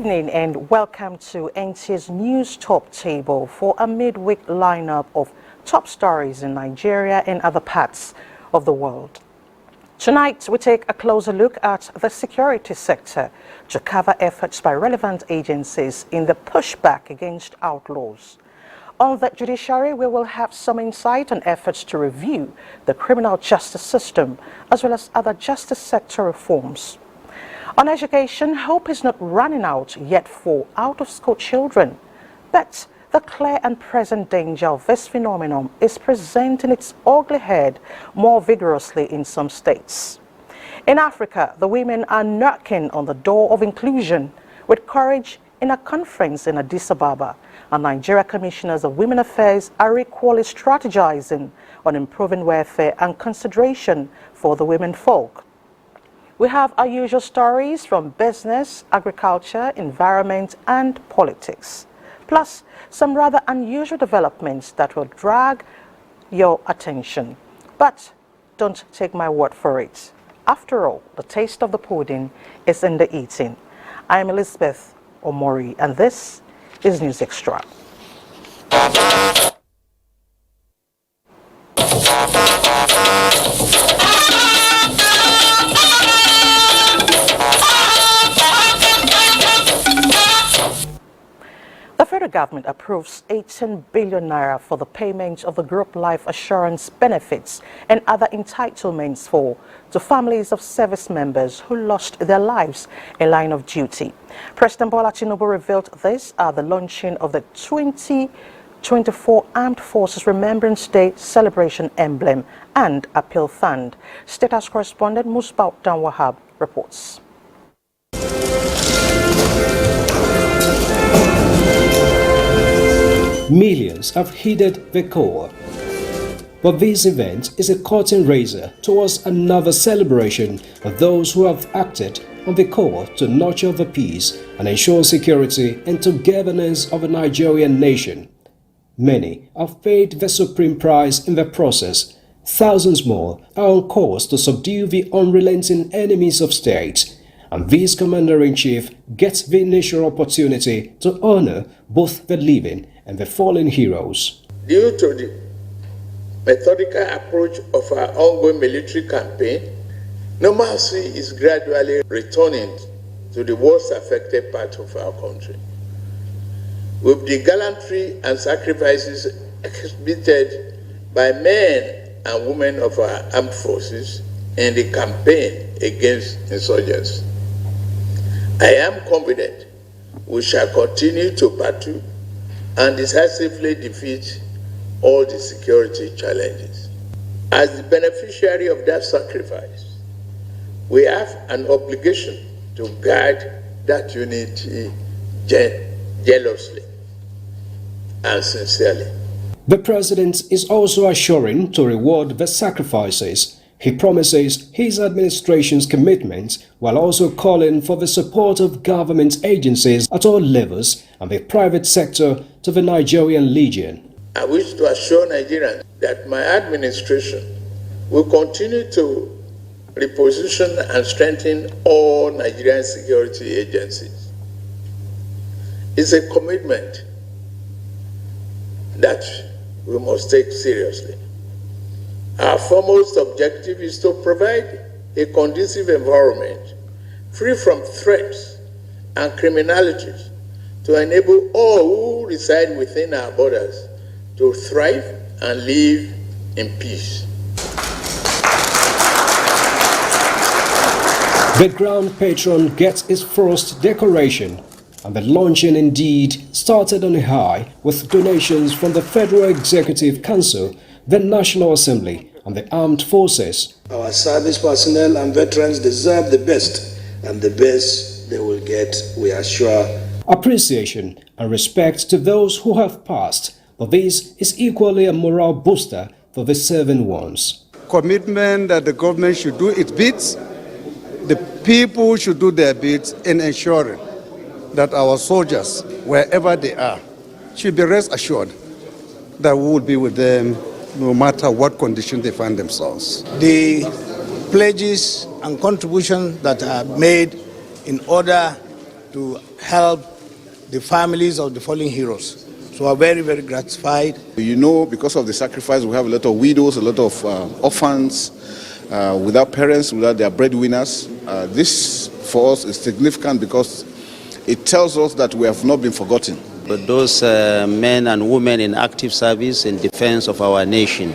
evening and welcome to NTA's News Top Table for a midweek lineup of top stories in Nigeria and other parts of the world. Tonight, we take a closer look at the security sector to cover efforts by relevant agencies in the pushback against outlaws. On the judiciary, we will have some insight on efforts to review the criminal justice system as well as other justice sector reforms. On education, hope is not running out yet for out-of-school children, but the clear and present danger of this phenomenon is presenting its ugly head more vigorously in some states. In Africa, the women are knocking on the door of inclusion with courage in a conference in Addis Ababa, and Nigeria commissioners of women affairs are equally strategizing on improving welfare and consideration for the women folk. We have our usual stories from business, agriculture, environment, and politics, plus some rather unusual developments that will drag your attention. But don't take my word for it. After all, the taste of the pudding is in the eating. I am Elizabeth Omori, and this is News Extra. The federal government approves 18 billion naira for the payment of the group life assurance benefits and other entitlements to families of service members who lost their lives in line of duty. President Bola Tinubu revealed this at the launching of the 2024 Armed Forces Remembrance Day celebration emblem and appeal fund. State House correspondent Musbah Danwahab reports. Millions have heeded the call, but this event is a curtain raiser towards another celebration of those who have acted on the call to nurture the peace and ensure security and togetherness of a Nigerian nation. Many have paid the supreme price in the process. Thousands more are on course to subdue the unrelenting enemies of state. And this Commander-in-Chief gets the initial opportunity to honor both the living and the fallen heroes. Due to the methodical approach of our ongoing military campaign, normalcy is gradually returning to the worst affected part of our country. With the gallantry and sacrifices exhibited by men and women of our armed forces in the campaign against insurgents, I am confident we shall continue to battle and decisively defeat all the security challenges. As the beneficiary of that sacrifice, we have an obligation to guard that unity jealously and sincerely. The president is also assuring to reward the sacrifices. He promises his administration's commitment while also calling for the support of government agencies at all levels and the private sector to the Nigerian Legion. I wish to assure Nigerians that my administration will continue to reposition and strengthen all Nigerian security agencies. It's a commitment that we must take seriously. Our foremost objective is to provide a conducive environment free from threats and criminalities to enable all who reside within our borders to thrive and live in peace. The ground patron gets its first decoration, and the launching indeed started on a high with donations from the Federal Executive Council, the National Assembly, and the Armed Forces. Our service personnel and veterans deserve the best, and the best they will get, we are sure. Appreciation and respect to those who have passed, but this is equally a morale booster for the serving ones. Commitment that the government should do its bits, the people should do their bits in ensuring that our soldiers, wherever they are, should be rest assured that we will be with them no matter what condition they find themselves. The pledges and contributions that are made in order to help the families of the fallen heroes. So we're very, very gratified. You know, because of the sacrifice, we have a lot of widows, a lot of orphans, without parents, without their breadwinners. This, for us, is significant because it tells us that we have not been forgotten. But those men and women in active service in defense of our nation,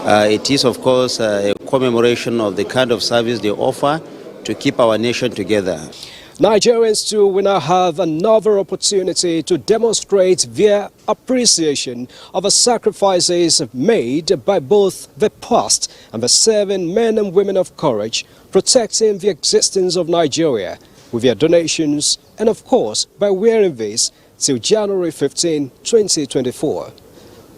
it is, of course, a commemoration of the kind of service they offer to keep our nation together. Nigerians too will now have another opportunity to demonstrate their appreciation of the sacrifices made by both the past and the serving men and women of courage, protecting the existence of Nigeria with their donations and, of course, by wearing this till January 15, 2024.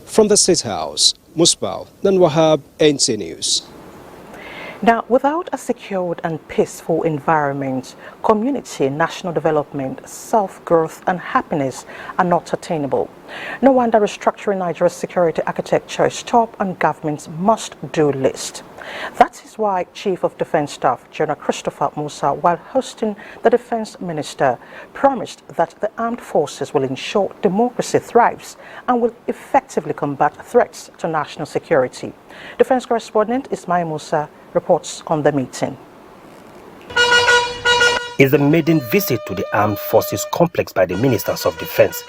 From the State House, Musbal Nanwahab, NTA News. Now, without a secured and peaceful environment, community, national development, self-growth and happiness are not attainable. No wonder restructuring Nigeria's security architecture is top on government's must-do list. That is why Chief of Defense Staff General Christopher Musa, while hosting the Defense Minister, promised that the armed forces will ensure democracy thrives and will effectively combat threats to national security. Defense correspondent Ismail Musa reports on the meeting. It's a maiden visit to the Armed Forces Complex by the Ministers of Defense.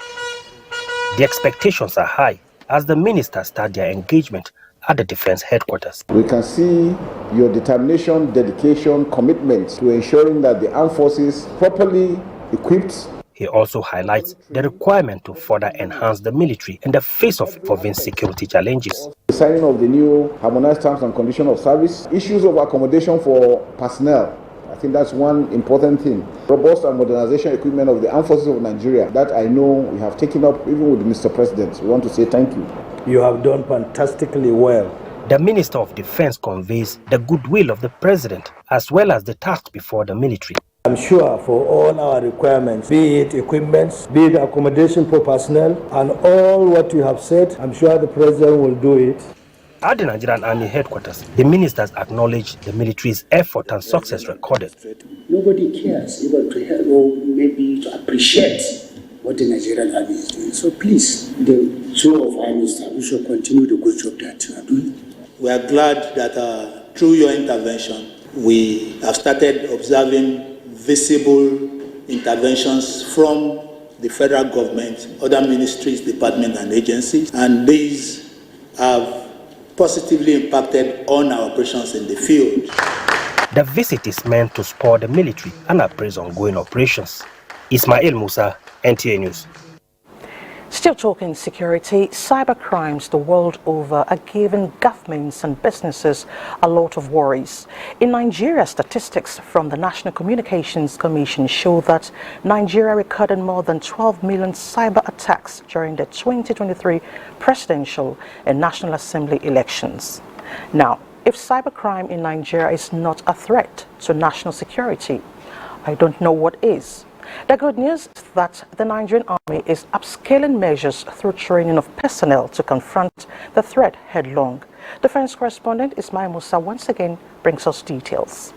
The expectations are high as the ministers start their engagement at the Defense Headquarters. We can see your determination, dedication, commitment to ensuring that the armed forces properly equipped. He also highlights the requirement to further enhance the military in the face of evolving security challenges. The signing of the new harmonized terms and conditions of service, issues of accommodation for personnel. I think that's one important thing. Robust and modernization equipment of the armed forces of Nigeria that I know we have taken up even with Mr. President. We want to say thank you. You have done fantastically well. The Minister of Defense conveys the goodwill of the President as well as the task before the military. I'm sure for all our requirements, be it equipment, be it accommodation for personnel, and all what you have said, I'm sure the President will do it. At the Nigerian Army Headquarters, the ministers acknowledged the military's effort and success recorded. Nobody cares even to help or maybe to appreciate what the Nigerian Army is doing. So please, the two of our ministers, we should continue the good job that you are doing. We are glad that through your intervention, we have started observing visible interventions from the federal government, other ministries, departments and agencies, and these have positively impacted on our operations in the field. The visit is meant to spur the military and appraise ongoing operations. Ismail Musa, NTA News. Still talking security, cyber crimes the world over are giving governments and businesses a lot of worries. In Nigeria, statistics from the National Communications Commission show that Nigeria recorded more than 12 million cyber attacks during the 2023 presidential and National Assembly elections. Now, if cybercrime in Nigeria is not a threat to national security, I don't know what is. The good news is that the Nigerian Army is upscaling measures through training of personnel to confront the threat headlong. Defense correspondent Ismail Musa once again brings us details.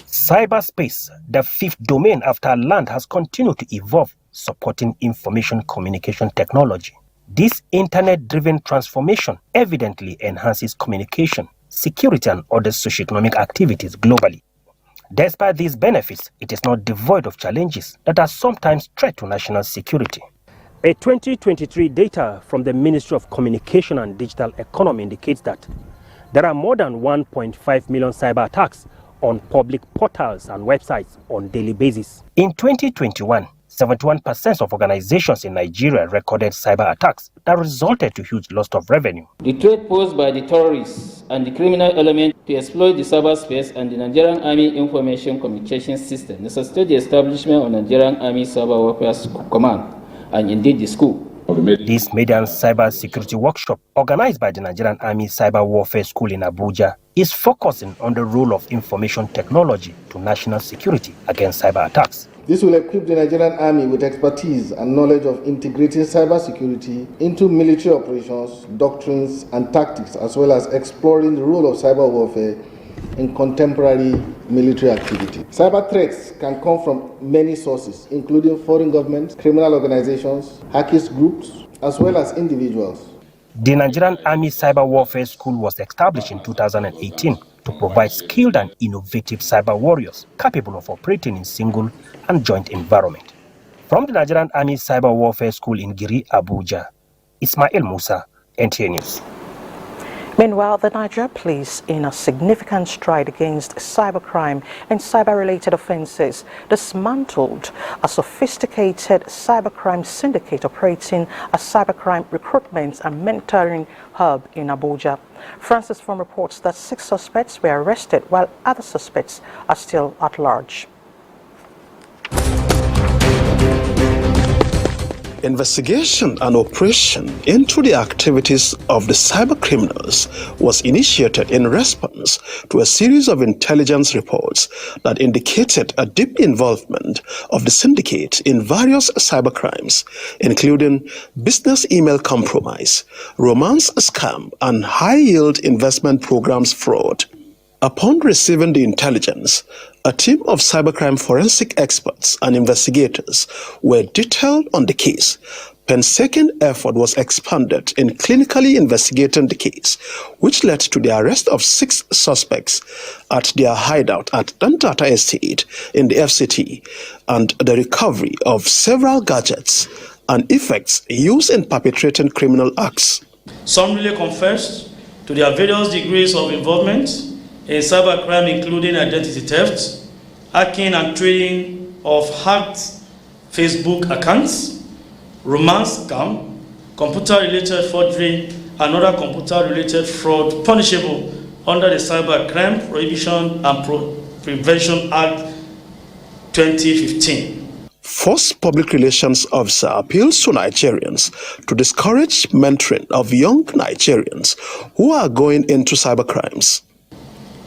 Cyberspace, the fifth domain after land, has continued to evolve, supporting information communication technology. This internet-driven transformation evidently enhances communication, security and other socioeconomic activities globally. Despite these benefits, it is not devoid of challenges that are sometimes threat to national security. A 2023 data from the Ministry of Communication and Digital Economy indicates that there are more than 1.5 million cyber attacks on public portals and websites on a daily basis. In 2021, 71% of organizations in Nigeria recorded cyber attacks that resulted to huge loss of revenue. The threat posed by the terrorists and the criminal element to exploit the cyberspace and the Nigerian Army Information Communication System necessitated the establishment of Nigerian Army Cyber Warfare Command and indeed the school. This maiden cyber security workshop, organized by the Nigerian Army Cyber Warfare School in Abuja, is focusing on the role of information technology to national security against cyber attacks. This will equip the Nigerian Army with expertise and knowledge of integrating cybersecurity into military operations, doctrines, and tactics, as well as exploring the role of cyber warfare in contemporary military activity. Cyber threats can come from many sources, including foreign governments, criminal organizations, hackers groups, as well as individuals. The Nigerian Army Cyber Warfare School was established in 2018 to provide skilled and innovative cyber warriors capable of operating in single and joint environment. From the Nigerian Army Cyber Warfare School in Giri, Abuja, Ismail Musa, NTA News. Meanwhile, the Nigeria police, in a significant stride against cybercrime and cyber-related offences, dismantled a sophisticated cybercrime syndicate operating a cybercrime recruitment and mentoring hub in Abuja. Francis Form reports that 6 suspects were arrested while other suspects are still at large. Investigation and operation into the activities of the cyber criminals was initiated in response to a series of intelligence reports that indicated a deep involvement of the syndicate in various cyber crimes, including business email compromise, romance scam, and high-yield investment programs fraud. Upon receiving the intelligence, a team of cybercrime forensic experts and investigators were detailed on the case. Painstaking effort was expanded in clinically investigating the case, which led to the arrest of 6 suspects at their hideout at Dantata Estate in the FCT and the recovery of several gadgets and effects used in perpetrating criminal acts. Some really confessed to their various degrees of involvement in cybercrime, including identity theft, hacking and trading of hacked Facebook accounts, romance scam, computer-related forgery, and other computer-related fraud punishable under the Cybercrime Prohibition and Prevention Act 2015. First Public Relations Officer appeals to Nigerians to discourage mentoring of young Nigerians who are going into cybercrimes.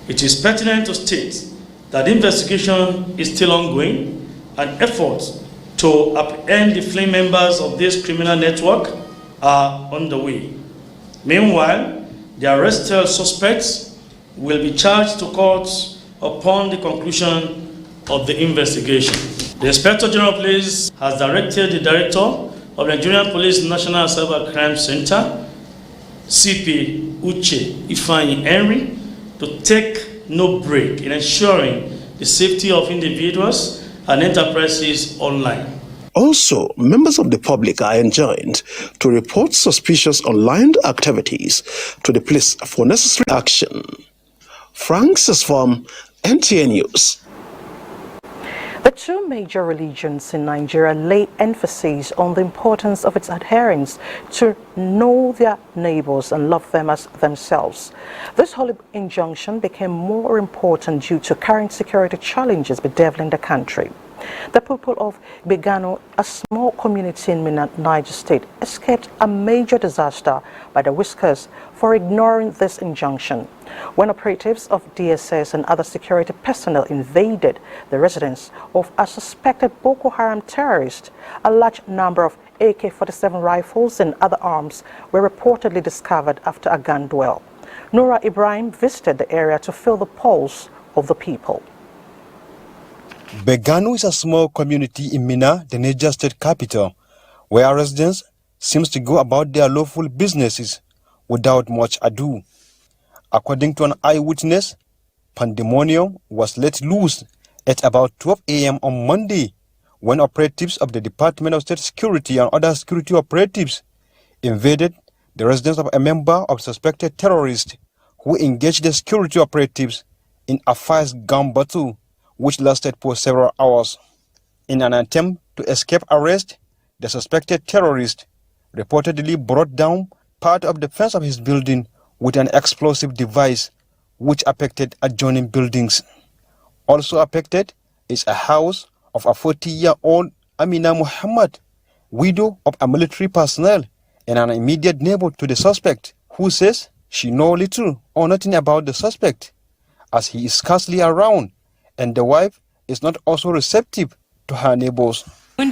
It is pertinent to state that the investigation is still ongoing and efforts to apprehend the fleeing members of this criminal network are underway. Meanwhile, the arrested suspects will be charged to court upon the conclusion of the investigation. The Inspector General of Police has directed the Director of Nigerian Police National Cybercrime Center, CP Uche Ifeanyi Henry, to take no break in ensuring the safety of individuals and enterprises online. Also, members of the public are enjoined to report suspicious online activities to the police for necessary action. Francis from NTA News. The 2 major religions in Nigeria lay emphasis on the importance of its adherents to know their neighbors and love them as themselves. This holy injunction became more important due to current security challenges bedeviling the country. The people of Begano, a small community in Niger State, escaped a major disaster by the whiskers for ignoring this injunction. When operatives of DSS and other security personnel invaded the residence of a suspected Boko Haram terrorist, a large number of AK-47 rifles and other arms were reportedly discovered after a gun duel. Nora Ibrahim visited the area to feel the pulse of the people. Begano is a small community in Minna, the Niger State capital, where residents seem to go about their lawful businesses without much ado. According to an eyewitness, pandemonium was let loose at about 12 a.m. on Monday when operatives of the Department of State Security and other security operatives invaded the residence of a member of suspected terrorists who engaged the security operatives in a fast gun battle which lasted for several hours. In an attempt to escape arrest, the suspected terrorist reportedly brought down part of the fence of his building with an explosive device which affected adjoining buildings. Also affected is a house of a 40-year-old Amina Muhammad, widow of a military personnel and an immediate neighbor to the suspect, who says she knows little or nothing about the suspect, as he is scarcely around, and the wife is not also receptive to her neighbors. I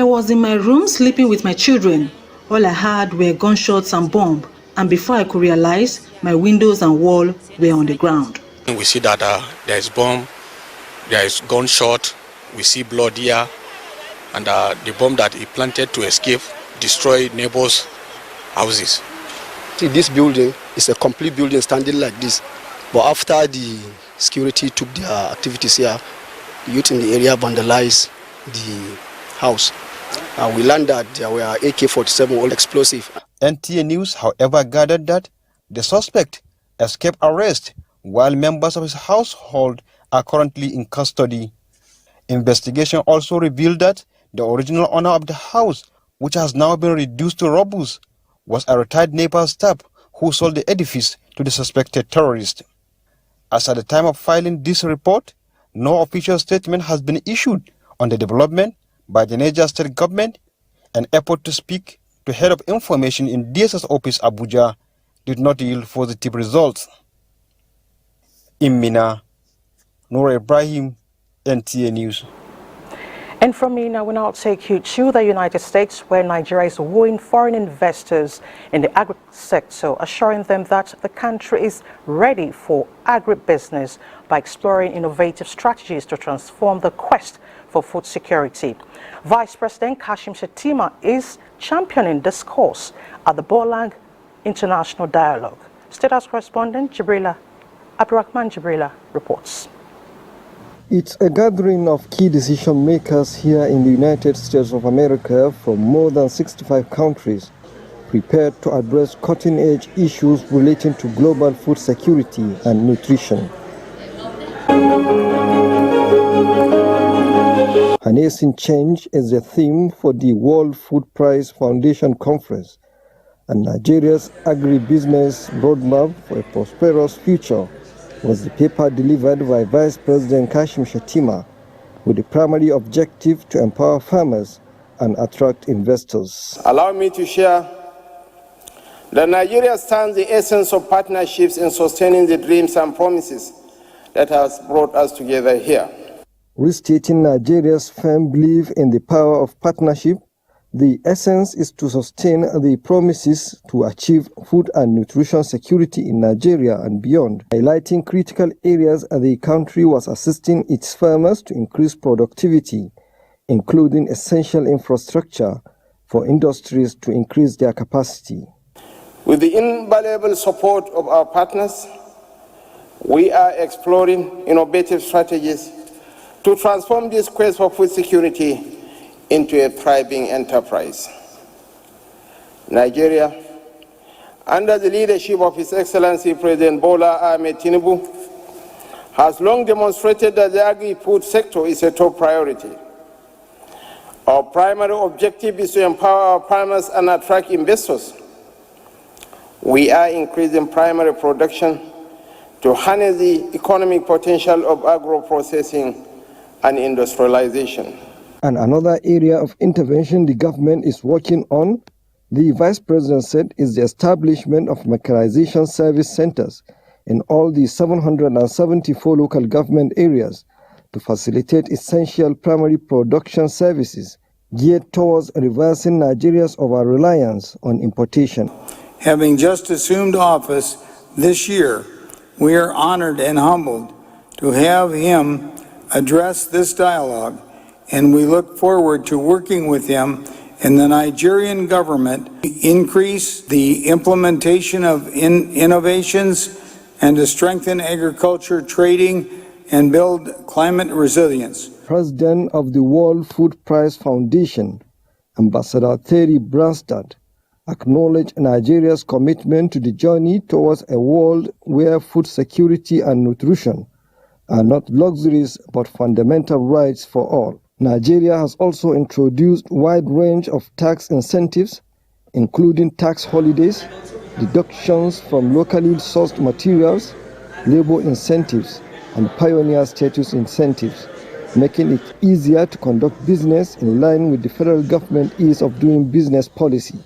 was in my room sleeping with my children. All I heard were gunshots and bomb, and before I could realize, my windows and wall were on the ground. We see that there is bomb, there is gunshot, we see blood here, and the bomb that he planted to escape destroyed neighbors' houses. See, this building is a complete building standing like this, but after the security took their activities here, the youth in the area vandalized the house. We learned that there were AK-47 all explosive. NTA News, however, gathered that the suspect escaped arrest while members of his household are currently in custody. Investigation also revealed that the original owner of the house, which has now been reduced to rubble, was a retired Nepal staff who sold the edifice to the suspected terrorist. As at the time of filing this report, no official statement has been issued on the development by the Niger State government. An effort to speak to head of information in DSS office Abuja did not yield positive results. In Mina, Noor Ibrahim, NTA News. And from Mina, we now take you to the United States, where Nigeria is wooing foreign investors in the agri sector, assuring them that the country is ready for agribusiness by exploring innovative strategies to transform the quest for food security. Vice President Kashim Shettima is championing this cause at the Bolang International Dialogue. State House correspondent Abdurrahman Jibrila reports. It's a gathering of key decision makers here in the United States of America from more than 65 countries, prepared to address cutting-edge issues relating to global food security and nutrition. Harnessing change is the theme for the World Food Prize Foundation Conference, and Nigeria's agribusiness roadmap for a prosperous future was the paper delivered by Vice President Kashim Shettima, with the primary objective to empower farmers and attract investors. Allow me to share that Nigeria stands the essence of partnerships in sustaining the dreams and promises that has brought us together here. Restating Nigeria's firm belief in the power of partnership, the essence is to sustain the promises to achieve food and nutrition security in Nigeria and beyond, highlighting critical areas the country was assisting its farmers to increase productivity, including essential infrastructure for industries to increase their capacity. With the invaluable support of our partners, we are exploring innovative strategies to transform this quest for food security into a thriving enterprise. Nigeria, under the leadership of His Excellency President Bola Ahmed Tinubu, has long demonstrated that the agri-food sector is a top priority. Our primary objective is to empower our farmers and attract investors. We are increasing primary production to harness the economic potential of agro-processing and industrialization. And another area of intervention the government is working on, the Vice President said, is the establishment of mechanization service centers in all the 774 local government areas to facilitate essential primary production services geared towards reversing Nigeria's over-reliance on importation. Having just assumed office this year, we are honored and humbled to have him address this dialogue, and we look forward to working with him and the Nigerian government to increase the implementation of innovations and to strengthen agriculture, trading, and build climate resilience. President of the World Food Prize Foundation, Ambassador Terry Branstad, acknowledged Nigeria's commitment to the journey towards a world where food security and nutrition are not luxuries but fundamental rights for all. Nigeria has also introduced a wide range of tax incentives, including tax holidays, deductions from locally sourced materials, labor incentives, and pioneer status incentives, making it easier to conduct business in line with the federal government ease of doing business policy.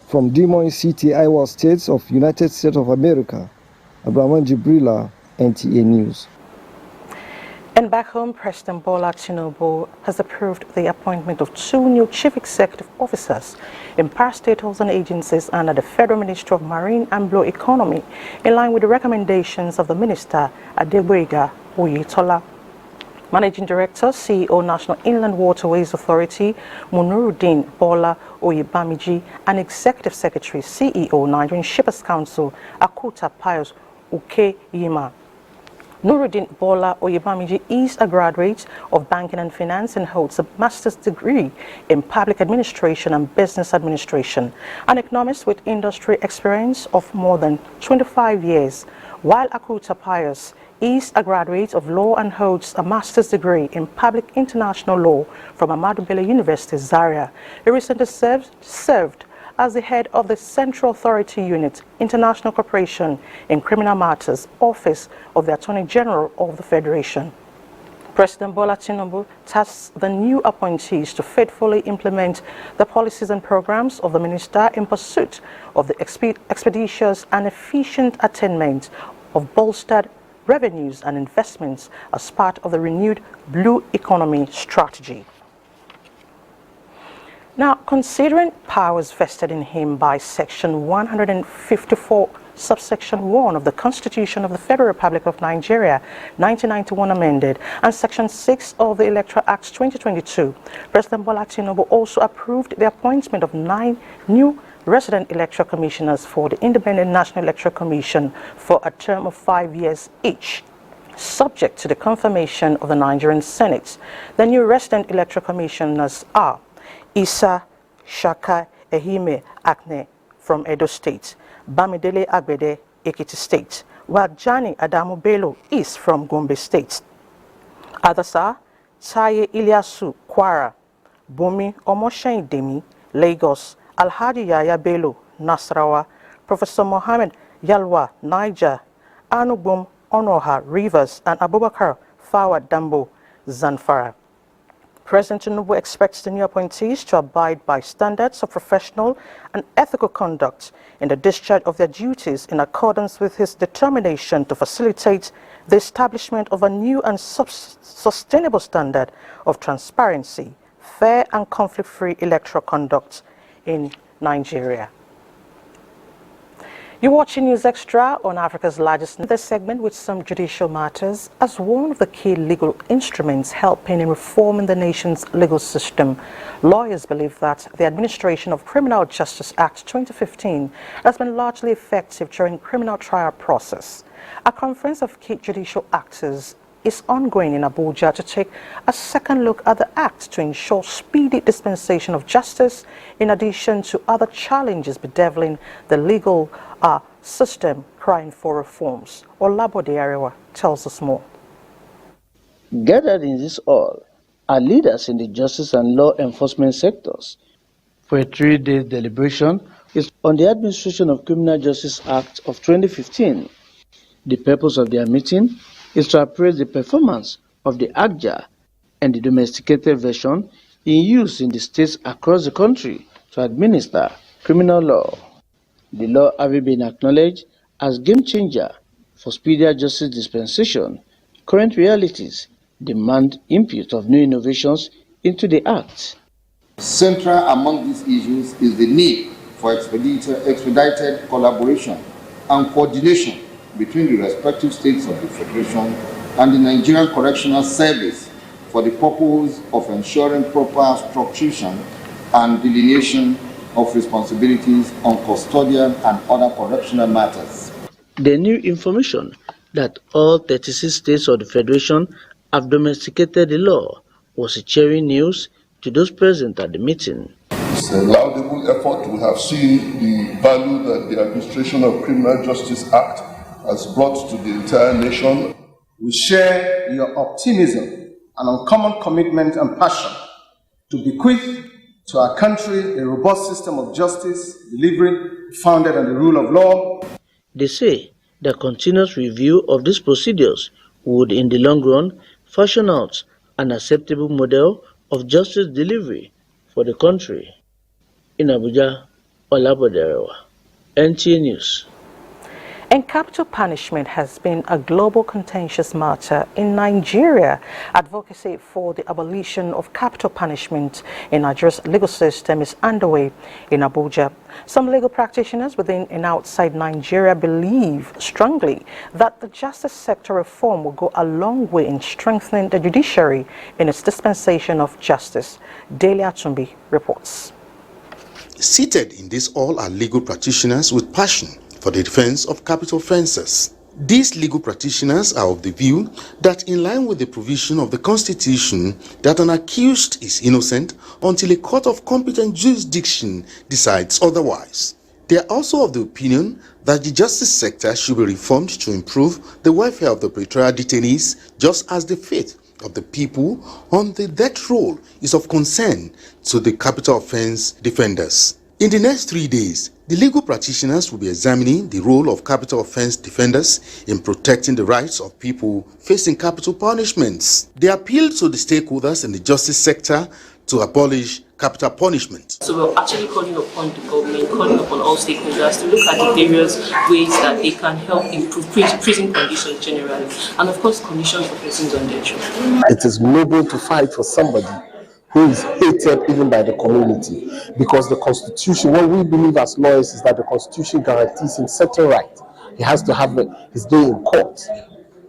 From Des Moines City, Iowa States of United States of America, Abdurrahman Jibrila, NTA News. And back home, President Bola Tinubu has approved the appointment of 2 new chief executive officers in parastatals and agencies under the Federal Ministry of Marine and Blue Economy, in line with the recommendations of the Minister Adegboyega Oyetola. Managing Director, CEO, National Inland Waterways Authority, Munuruddin Bola Oyebamiji, and Executive Secretary, CEO, Nigerian Shippers Council, Akuta Pius Ukeyima. Nuruddin Bola Oyebamiji is a graduate of Banking and Finance and holds a master's degree in Public Administration and Business Administration, an economist with industry experience of more than 25 years, while Akuta Pius is a graduate of law and holds a master's degree in Public International Law from Ahmadu Bello University, Zaria. He recently served as the head of the Central Authority Unit, International Cooperation in Criminal Matters, Office of the Attorney General of the Federation. President Bola Tinubu tasks the new appointees to faithfully implement the policies and programs of the minister in pursuit of the expeditious and efficient attainment of bolstered revenues and investments as part of the renewed Blue Economy strategy. Now, considering powers vested in him by Section 154, subsection 1 of the Constitution of the Federal Republic of Nigeria, 1991 amended, and Section 6 of the Electoral Act 2022, President Bola Tinubu also approved the appointment of 9 new resident electoral commissioners for the Independent National Electoral Commission for a term of 5 years each, subject to the confirmation of the Nigerian Senate. The new resident electoral commissioners are Isa Shaka Ehime Akne from Edo State, Bamidele Agbede, Ekiti State, while Jani Adamu Bello is from Gombe State. Others are Taye Ilyasu Kwara, Bumi Omoshen Demi, Lagos, Alhaji Yaya Bello, Nasarawa, Professor Mohammed Yalwa, Niger, Anubum Onoha, Rivers, and Abubakar Fawad Dambo, Zamfara. President Tinubu expects the new appointees to abide by standards of professional and ethical conduct in the discharge of their duties in accordance with his determination to facilitate the establishment of a new and sustainable standard of transparency, fair and conflict-free electoral conduct in Nigeria. You're watching News Extra on Africa's largest news segment with some judicial matters. As one of the key legal instruments helping in reforming the nation's legal system, lawyers believe that the administration of Criminal Justice Act 2015 has been largely effective during criminal trial process. A conference of key judicial actors is ongoing in Abuja to take a second look at the act to ensure speedy dispensation of justice, in addition to other challenges bedeviling the legal system crying for reforms. Olabode Arewa tells us more. Gathered in this hall are leaders in the justice and law enforcement sectors for a 3-day deliberation on the Administration of Criminal Justice Act of 2015. The purpose of their meeting is to appraise the performance of the ACJA and the domesticated version in use in the states across the country to administer criminal law. The law having been acknowledged as game changer for speedier justice dispensation, current realities demand input of new innovations into the Act. Central among these issues is the need for expedited collaboration and coordination between the respective states of the Federation and the Nigerian Correctional Service for the purpose of ensuring proper structuration and delineation of responsibilities on custodial and other correctional matters. The new information that all 36 states of the Federation have domesticated the law was a cheering news to those present at the meeting. It's a laudable effort. We have seen the value that the Administration of Criminal Justice Act has brought to the entire nation. We share your optimism and uncommon commitment and passion to bequeath to our country a robust system of justice delivery founded on the rule of law. They say that continuous review of these procedures would, in the long run, fashion out an acceptable model of justice delivery for the country. In Abuja, Olabode Arewa, NTA News. And capital punishment has been a global contentious matter in Nigeria. Advocacy for the abolition of capital punishment in Nigeria's legal system is underway in Abuja. Some legal practitioners within and outside Nigeria believe strongly that the justice sector reform will go a long way in strengthening the judiciary in its dispensation of justice. Delia Tumbi reports. Seated in this hall are legal practitioners with passion for the defense of capital offences. These legal practitioners are of the view that, in line with the provision of the Constitution, that an accused is innocent until a court of competent jurisdiction decides otherwise. They are also of the opinion that the justice sector should be reformed to improve the welfare of the pretrial detainees, just as the fate of the people on the death row is of concern to the capital offence defenders. In the next 3 days, the legal practitioners will be examining the role of capital offence defenders in protecting the rights of people facing capital punishments. They appeal to the stakeholders in the justice sector to abolish capital punishment. So we're actually calling upon the government, calling upon all stakeholders to look at the various ways that they can help improve prison conditions generally, and of course conditions for persons on death row. It is noble to fight for somebody who is hated even by the community, because the Constitution, what we believe as lawyers is that the Constitution guarantees him certain right. He has to have his day in court.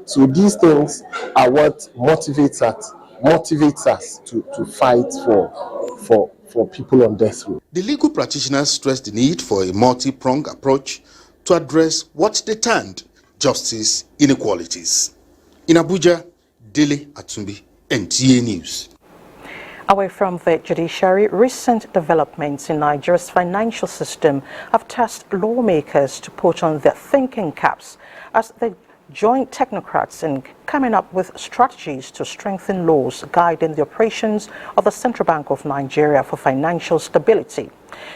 So these things are what motivates us to fight for people on death row. The legal practitioners stress the need for a multi-pronged approach to address what they termed justice inequalities. In Abuja, Dele Atumbi, NTA News. Away from the judiciary, recent developments in Nigeria's financial system have tasked lawmakers to put on their thinking caps as they join technocrats in coming up with strategies to strengthen laws guiding the operations of the Central Bank of Nigeria for financial stability.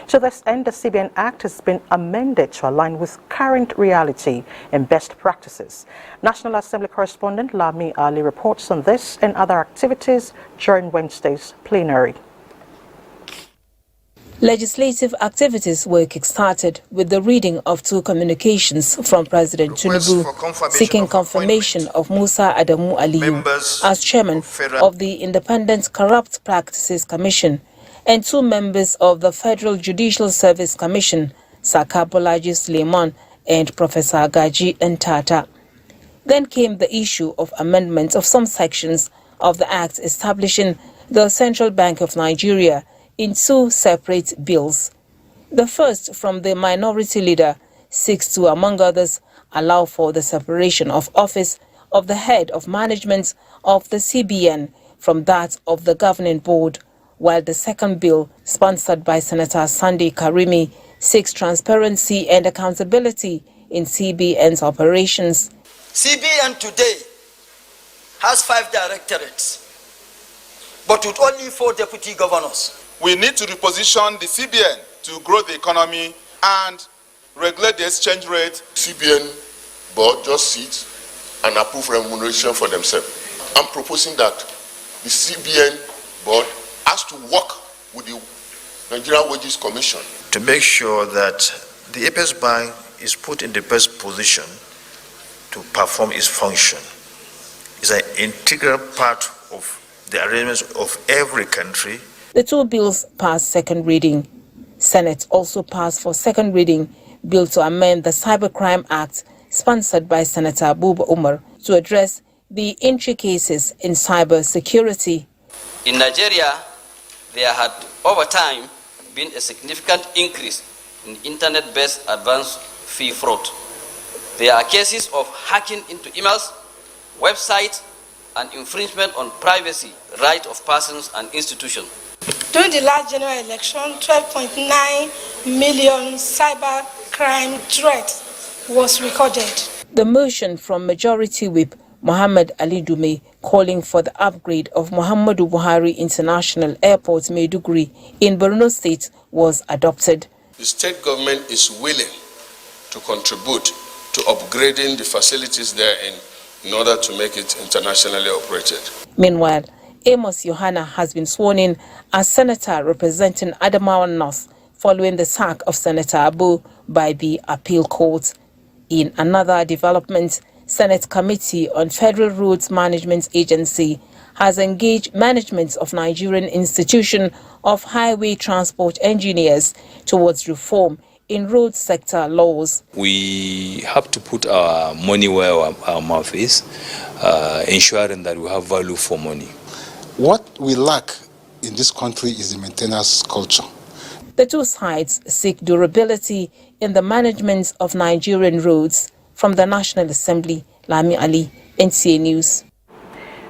To this end, the CBN Act has been amended to align with current reality and best practices. National Assembly correspondent Lami Ali reports on this and other activities during Wednesday's plenary. Legislative activities were kick-started with the reading of two communications from President Tinubu seeking confirmation of Musa Adamu Aliyu as chairman of the Independent Corrupt Practices Commission and two members of the Federal Judicial Service Commission, Saka Bolaji Suleiman and Professor Agaji Ntata. Then came the issue of amendments of some sections of the Act establishing the Central Bank of Nigeria in two separate bills. The first, from the minority leader, seeks to, among others, allow for the separation of office of the head of management of the CBN from that of the governing board, while the second bill, sponsored by Senator Sunday Karimi, seeks transparency and accountability in CBN's operations. CBN today has 5 directorates, but with only 4 deputy governors. We need to reposition the CBN to grow the economy and regulate the exchange rate. CBN board just sit and approve remuneration for themselves. I'm proposing that the CBN board has to work with the Nigerian Wages Commission to make sure that the Apex Bank is put in the best position to perform its function. It's an integral part of the arrangements of every country. The two bills passed second reading. Senate also passed for second reading bill to amend the Cybercrime Act, sponsored by Senator Abuba Umar, to address the intricacies in cyber security. In Nigeria, there had over time been a significant increase in internet-based advanced fee fraud. There are cases of hacking into emails, websites, and infringement on privacy rights of persons and institutions. During the last general election, 12.9 million cyber crime threats was recorded. The motion from Majority Whip Mohammed Ali Dume calling for the upgrade of Muhammadu Buhari International Airport Maiduguri in Borno State was adopted. The state government is willing to contribute to upgrading the facilities there in order to make it internationally operated. Meanwhile, Amos Yohana has been sworn in as Senator representing Adamawa North following the sack of Senator Abu by the appeal court. In another development, Senate Committee on Federal Roads Management Agency has engaged management of Nigerian Institution of Highway Transport Engineers towards reform in road sector laws. We have to put our money where our mouth is, ensuring that we have value for money. What we lack in this country is the maintenance culture. The two sides seek durability in the management of Nigerian roads. From the National Assembly, Lami Ali, NTA News.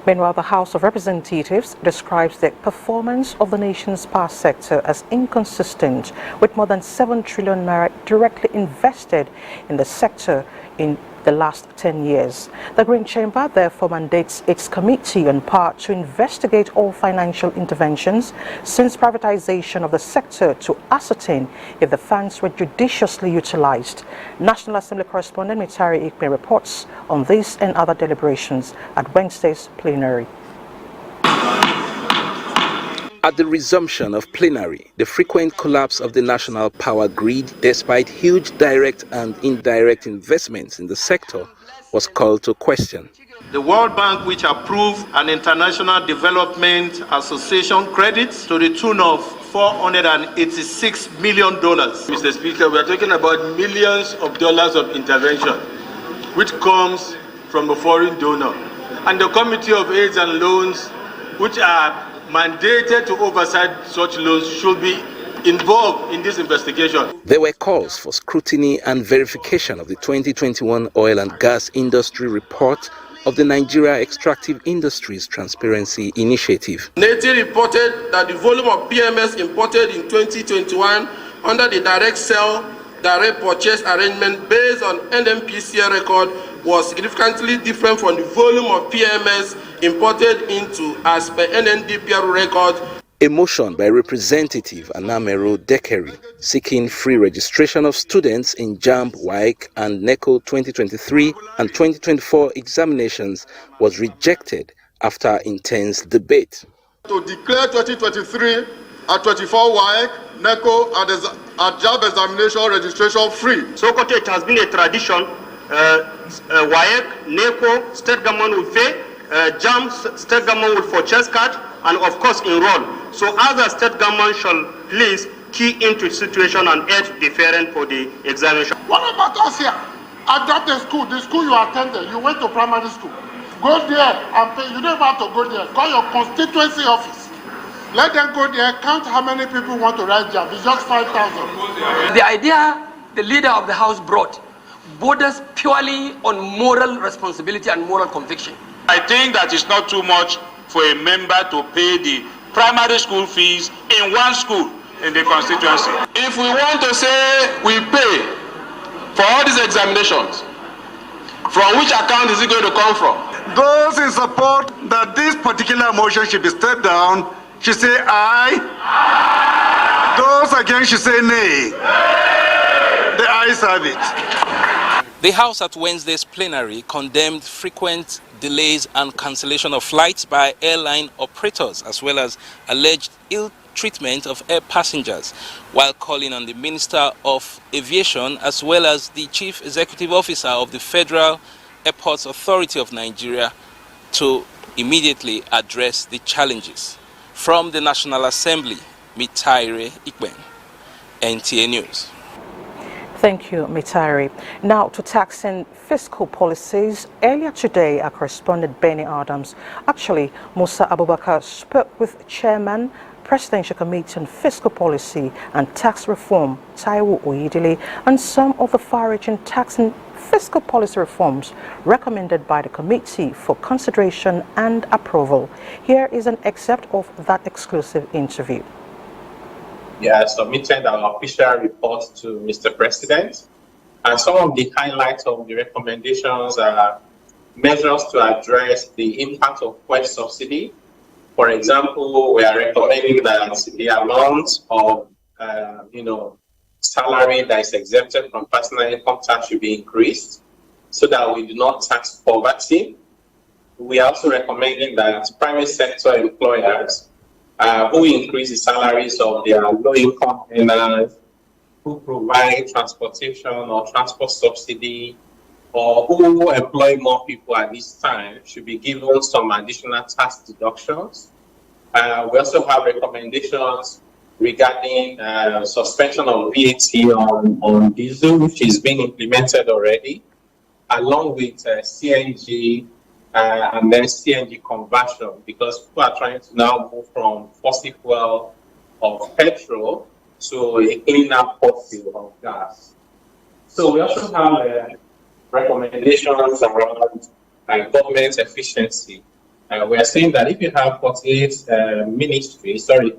Meanwhile, the House of Representatives describes the performance of the nation's power sector as inconsistent, with more than 7 trillion naira directly invested in the sector in the last 10 years. The Green Chamber therefore mandates its Committee on Power to investigate all financial interventions since privatization of the sector to ascertain if the funds were judiciously utilized. National Assembly correspondent Mitari Ikme reports on this and other deliberations at Wednesday's plenary. At the resumption of plenary, the frequent collapse of the national power grid, despite huge direct and indirect investments in the sector, was called to question. The World Bank, which approved an International Development Association credit to the tune of $486 million. Mr. Speaker, we are talking about millions of dollars of intervention, which comes from a foreign donor. And the Committee of Aids and Loans, which are mandated to oversight such loans, should be involved in this investigation. There were calls for scrutiny and verification of the 2021 oil and gas industry report of the Nigeria Extractive Industries Transparency Initiative. NTA reported that the volume of PMS imported in 2021 under the direct sale, direct purchase arrangement based on NMPCA record was significantly different from the volume of PMS imported into as per NNDPR record. A motion by Representative Anamero Dekeri seeking free registration of students in JAMB, WAEC and NECO 2023 and 2024 examinations was rejected after intense debate. To declare 2023 and 24 WAEC, NECO and JAMB examination registration free. So it has been a tradition, WAEC, NECO, state government will pay, JAMB, state government will purchase card, and of course enroll. So other state government shall please key into the situation and aid the parent for the examination. What about us here? Adopt the school you attended, you went to primary school. Go there and pay. You don't have to go there. Call your constituency office. Let them go there, count how many people want to write JAMB. It's just 5,000. The idea the leader of the house brought borders purely on moral responsibility and moral conviction. I think that it's not too much for a member to pay the primary school fees in one school in the constituency. If we want to say we pay for all these examinations, from which account is it going to come from? Those in support that this particular motion should be stepped down should say aye. Those against should say nay. The ayes have it. The House at Wednesday's plenary condemned frequent delays and cancellation of flights by airline operators, as well as alleged ill treatment of air passengers, while calling on the Minister of Aviation as well as the Chief Executive Officer of the Federal Airports Authority of Nigeria to immediately address the challenges. From the National Assembly, Mitaire Ikben, NTA News. Thank you, Mitari. Now to tax and fiscal policies. Earlier today, our correspondent Benny Adams, actually Musa Abubakar, spoke with Chairman, Presidential Committee on Fiscal Policy and Tax Reform, Taiwo Oyedele, and some of the far-reaching tax and fiscal policy reforms recommended by the committee for consideration and approval. Here is an excerpt of that exclusive interview. We have submitted our official report to Mr. President, and some of the highlights of the recommendations are measures to address the impact of fuel subsidy. For example, we are recommending that the amount of salary that is exempted from personal income tax should be increased so that we do not tax poverty. We are also recommending that private sector employers who increase the salaries of their low-income earners, who provide transportation or transport subsidy or who employ more people at this time should be given some additional tax deductions. We also have recommendations regarding suspension of VAT on diesel, which is being implemented already, along with CNG and then CNG conversion, because people are trying to now move from fossil fuel of petrol to a cleaner fossil of gas. So we also have recommendations around government efficiency. We are saying that if you have 48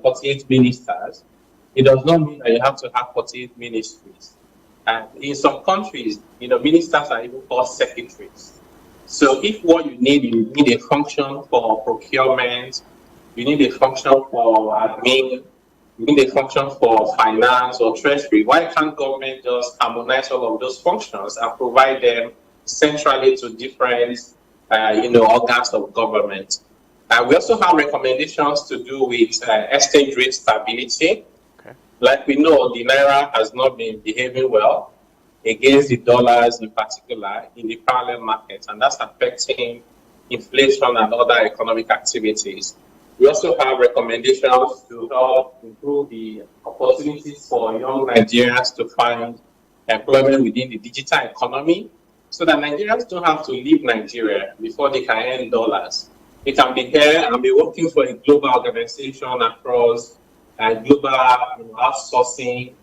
48 ministers, it does not mean that you have to have 48 ministries. And in some countries, ministers are even called secretaries. So if what you need a function for procurement, you need a function for admin, you need a function for finance or treasury, why can't government just harmonize all of those functions and provide them centrally to different organs of government? We also have recommendations to do with exchange rate stability. Okay. Like we know, the Naira has not been behaving well against the dollars in particular in the parallel market, and that's affecting inflation and other economic activities. We also have recommendations to help improve the opportunities for young Nigerians to find employment within the digital economy, so that Nigerians don't have to leave Nigeria before they can earn dollars. They can be here and be working for a global organization across global outsourcing,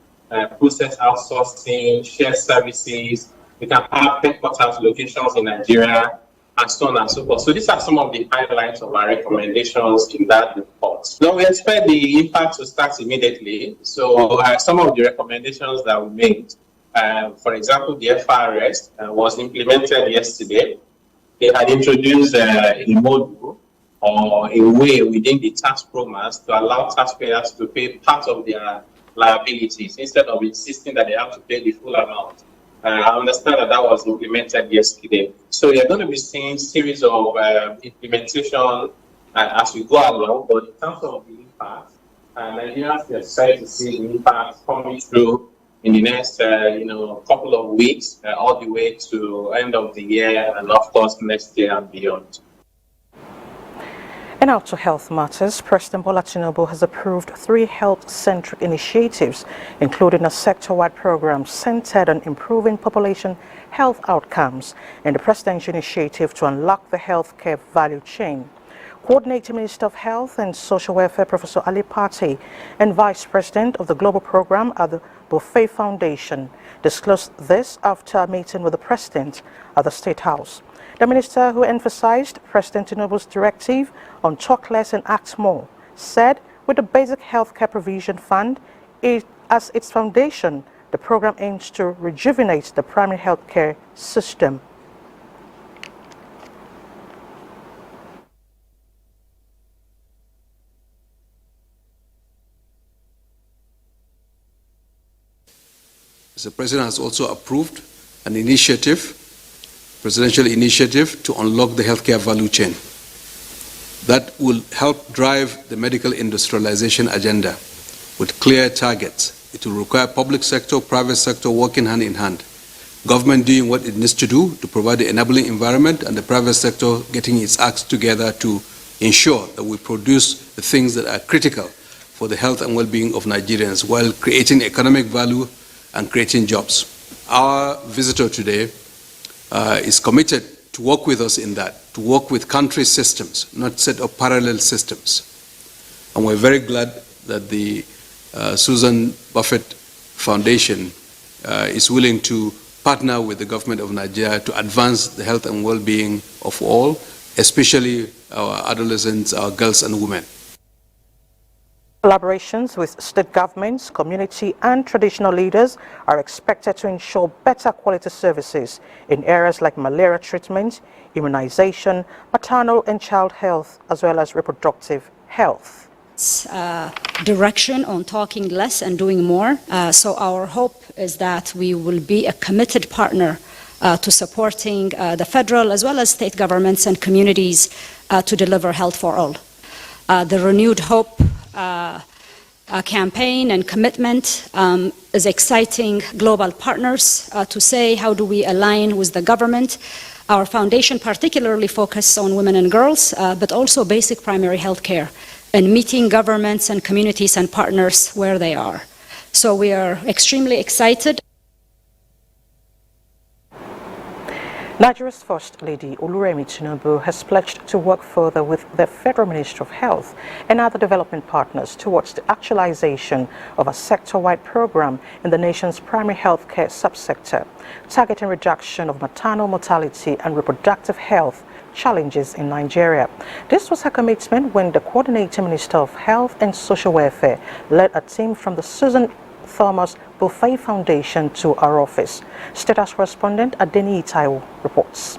process outsourcing, shared services. We can have headquarters locations in Nigeria, and so on and so forth. So these are some of the highlights of our recommendations in that report. Now we expect the impact to start immediately. So some of the recommendations that we made, for example, the FRS was implemented yesterday. They had introduced a module or a way within the tax programs to allow taxpayers to pay part of their liabilities instead of insisting that they have to pay the full amount. I understand that was implemented yesterday. So you're going to be seeing series of implementation as we go along, but in terms of the impact, Nigerians are excited to see the impact coming through in the next couple of weeks, all the way to end of the year, and of course next year and beyond. And now to health matters, President Bola Tinubu has approved 3 health-centric initiatives, including a sector-wide program centered on improving population health outcomes and the presidential initiative to unlock the healthcare value chain. Coordinating Minister of Health and Social Welfare, Professor Ali Pate, and Vice President of the Global Program at the Buffet Foundation disclosed this after a meeting with the President at the State House. The minister, who emphasized President Tinubu's directive on talk less and act more, said with the Basic Healthcare Provision Fund as its foundation, the program aims to rejuvenate the primary healthcare system. The President has also approved an initiative, presidential initiative, to unlock the healthcare value chain. That will help drive the medical industrialization agenda with clear targets. It will require public sector, private sector working hand in hand. Government doing what it needs to do to provide the enabling environment, and the private sector getting its acts together to ensure that we produce the things that are critical for the health and well-being of Nigerians while creating economic value and creating jobs. Our visitor today is committed to work with us in that, to work with country systems, not set up parallel systems. And we're very glad that the Susan Buffett Foundation is willing to partner with the government of Nigeria to advance the health and well-being of all, especially our adolescents, our girls and women. Collaborations with state governments, community and traditional leaders are expected to ensure better quality services in areas like malaria treatment, immunization, maternal and child health, as well as reproductive health. Direction on talking less and doing more. So our hope is that we will be a committed partner to supporting the federal as well as state governments and communities to deliver health for all. The renewed hope campaign and commitment is exciting global partners to say how do we align with the government. Our foundation particularly focuses on women and girls, but also basic primary health care and meeting governments and communities and partners where they are. So we are extremely excited. Nigeria's First Lady Oluremi Tinubu has pledged to work further with the Federal Ministry of Health and other development partners towards the actualization of a sector-wide program in the nation's primary health care subsector, targeting reduction of maternal mortality and reproductive health challenges in Nigeria. This was her commitment when the Coordinating Minister of Health and Social Welfare led a team from the Susan Thomas Buffet Foundation to our office. Status correspondent Adeni Itaiwo reports.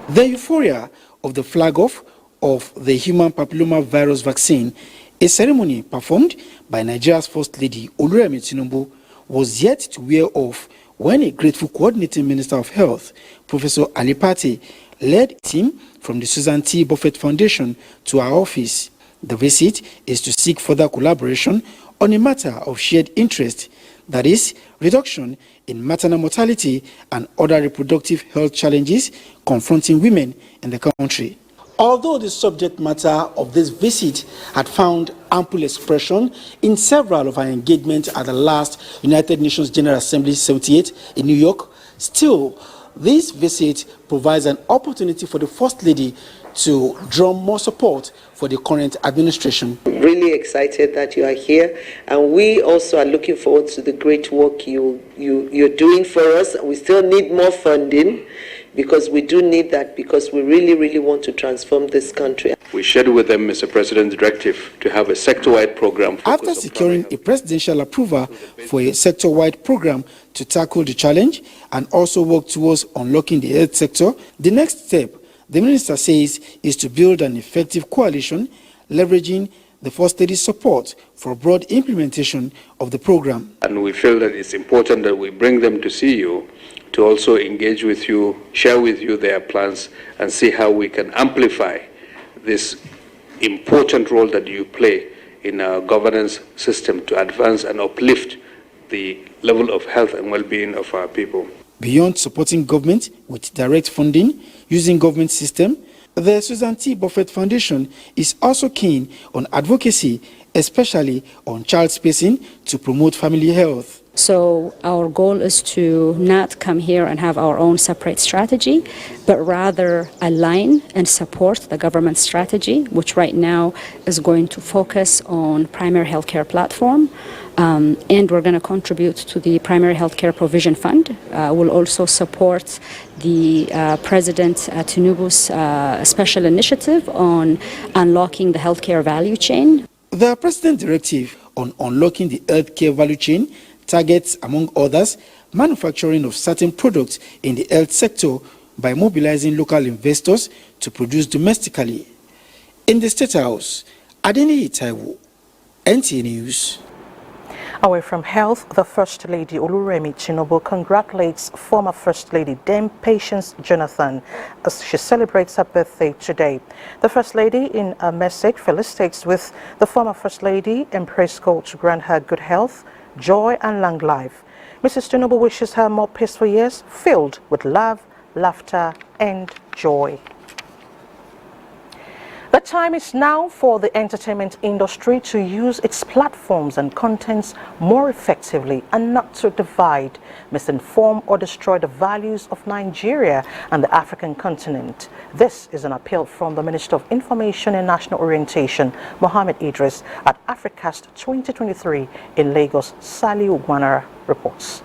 The euphoria of the flag-off of the human papillomavirus vaccine, a ceremony performed by Nigeria's First Lady Oluremi Tinubu, was yet to wear off when a grateful Coordinating Minister of Health, Professor Ali Pate, led a team from the Susan T. Buffet Foundation to our office. The visit is to seek further collaboration on a matter of shared interest, that is, reduction in maternal mortality and other reproductive health challenges confronting women in the country. Although the subject matter of this visit had found ample expression in several of our engagements at the last United Nations General Assembly 78 in New York, still, this visit provides an opportunity for the First Lady to draw more support for the current administration. Really excited that you are here, and we also are looking forward to the great work you're doing for us. We still need more funding, because we do need that, because we really want to transform this country. We shared with them, Mr. President's directive to have a sector-wide program. After securing a presidential approval for a sector-wide program to tackle the challenge and also work towards unlocking the health sector, the next step, the minister says, is to build an effective coalition leveraging the First Lady's support for broad implementation of the program. And we feel that it's important that we bring them to see you, to also engage with you, share with you their plans, and see how we can amplify this important role that you play in our governance system to advance and uplift the level of health and well-being of our people. Beyond supporting government with direct funding using government system, the Susan T. Buffet Foundation is also keen on advocacy, especially on child spacing to promote family health. So our goal is to not come here and have our own separate strategy, but rather align and support the government strategy, which right now is going to focus on primary healthcare platform. And we're going to contribute to the Primary Healthcare Provision Fund. We'll also support the President Tinubu's special initiative on unlocking the healthcare value chain. The President's directive on unlocking the healthcare value chain targets, among others, manufacturing of certain products in the health sector by mobilizing local investors to produce domestically. In the State House, Adeni Itaiwo, NTA News. Away from health, the First Lady Oluremi Tinubu congratulates former First Lady Dame Patience Jonathan as she celebrates her birthday today. The First Lady, in a message, felicitates with the former First Lady and prays God to grant her good health, joy and long life. Mrs. Tinubu wishes her more peaceful years filled with love, laughter and joy. The time is now for the entertainment industry to use its platforms and contents more effectively and not to divide, misinform or destroy the values of Nigeria and the African continent. This is an appeal from the Minister of Information and National Orientation, Mohammed Idris, at Africast 2023 in Lagos. Saliu Gwanara reports.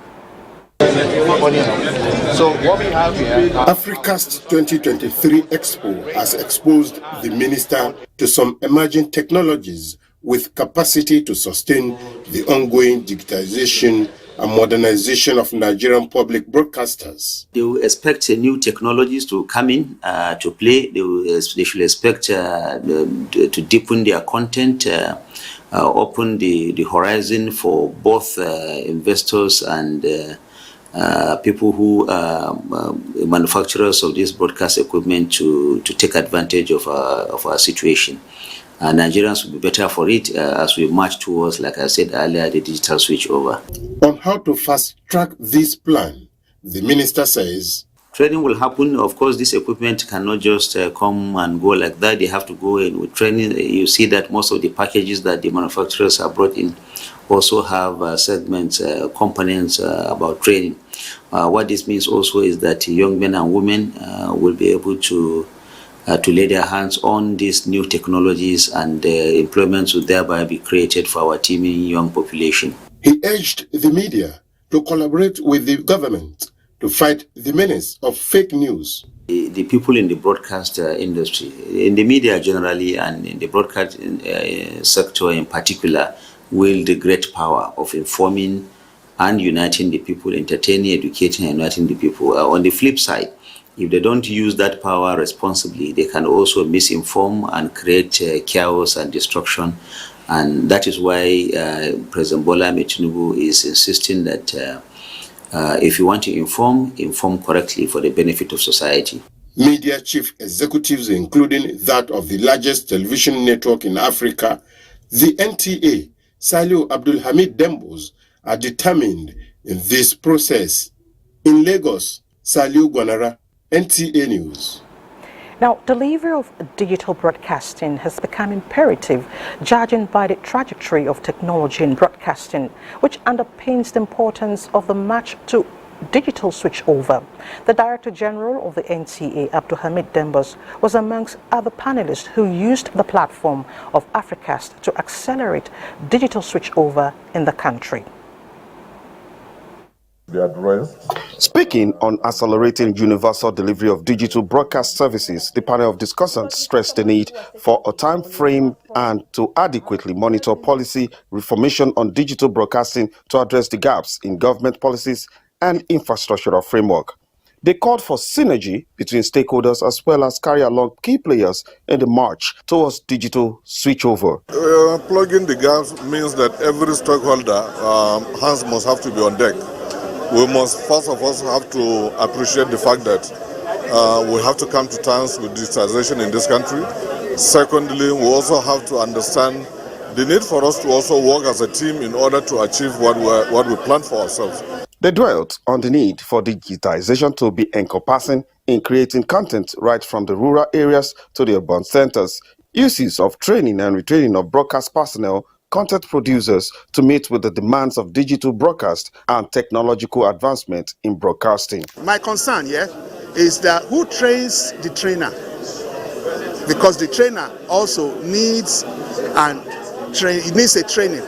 So what we have here, Africast 2023 Expo has exposed the minister to some emerging technologies with capacity to sustain the ongoing digitization and modernization of Nigerian public broadcasters. They will expect new technologies to come in to play. They should expect to deepen their content, open the horizon for both investors and people who are manufacturers of this broadcast equipment to take advantage of our situation. Nigerians will be better for it as we march towards, like I said earlier, the digital switchover. On how to fast-track this plan, the minister says, training will happen. Of course, this equipment cannot just come and go like that. They have to go in with training. You see that most of the packages that the manufacturers have brought in also have segments, components about training. What this means also is that young men and women will be able to lay their hands on these new technologies, and employment will thereby be created for our teeming young population. He urged the media to collaborate with the government to fight the menace of fake news. The people in the broadcast industry, in the media generally, and in the broadcast sector in particular, wield the great power of informing and uniting the people, entertaining, educating, and uniting the people. On the flip side, if they don't use that power responsibly, they can also misinform and create chaos and destruction. And that is why President Bola Ahmed Tinubu is insisting that if you want to inform correctly for the benefit of society. Media chief executives, including that of the largest television network in Africa, the NTA, Saliu Abdul Hamid Dembos, are determined in this process. In Lagos, Saliu Gwanara, NTA News. Now, delivery of digital broadcasting has become imperative, judging by the trajectory of technology in broadcasting, which underpins the importance of the march to digital switchover. The Director General of the NTA, Abdul Hamid Dembos, was amongst other panelists who used the platform of Africast to accelerate digital switchover in the country. Speaking on accelerating universal delivery of digital broadcast services, the panel of discussants stressed the need for a time frame and to adequately monitor policy reformation on digital broadcasting to address the gaps in government policies and infrastructural framework. They called for synergy between stakeholders as well as carry along key players in the march towards digital switchover. Plugging the gaps means that every stakeholder hands must have to be on deck. We must first of all have to appreciate the fact that we have to come to terms with digitization in this country. Secondly, we also have to understand the need for us to also work as a team in order to achieve what we plan for ourselves. They dwelt on the need for digitization to be encompassing in creating content right from the rural areas to the urban centers, uses of training and retraining of broadcast personnel, content producers to meet with the demands of digital broadcast and technological advancement in broadcasting. My concern is that who trains the trainer? Because the trainer also needs a training.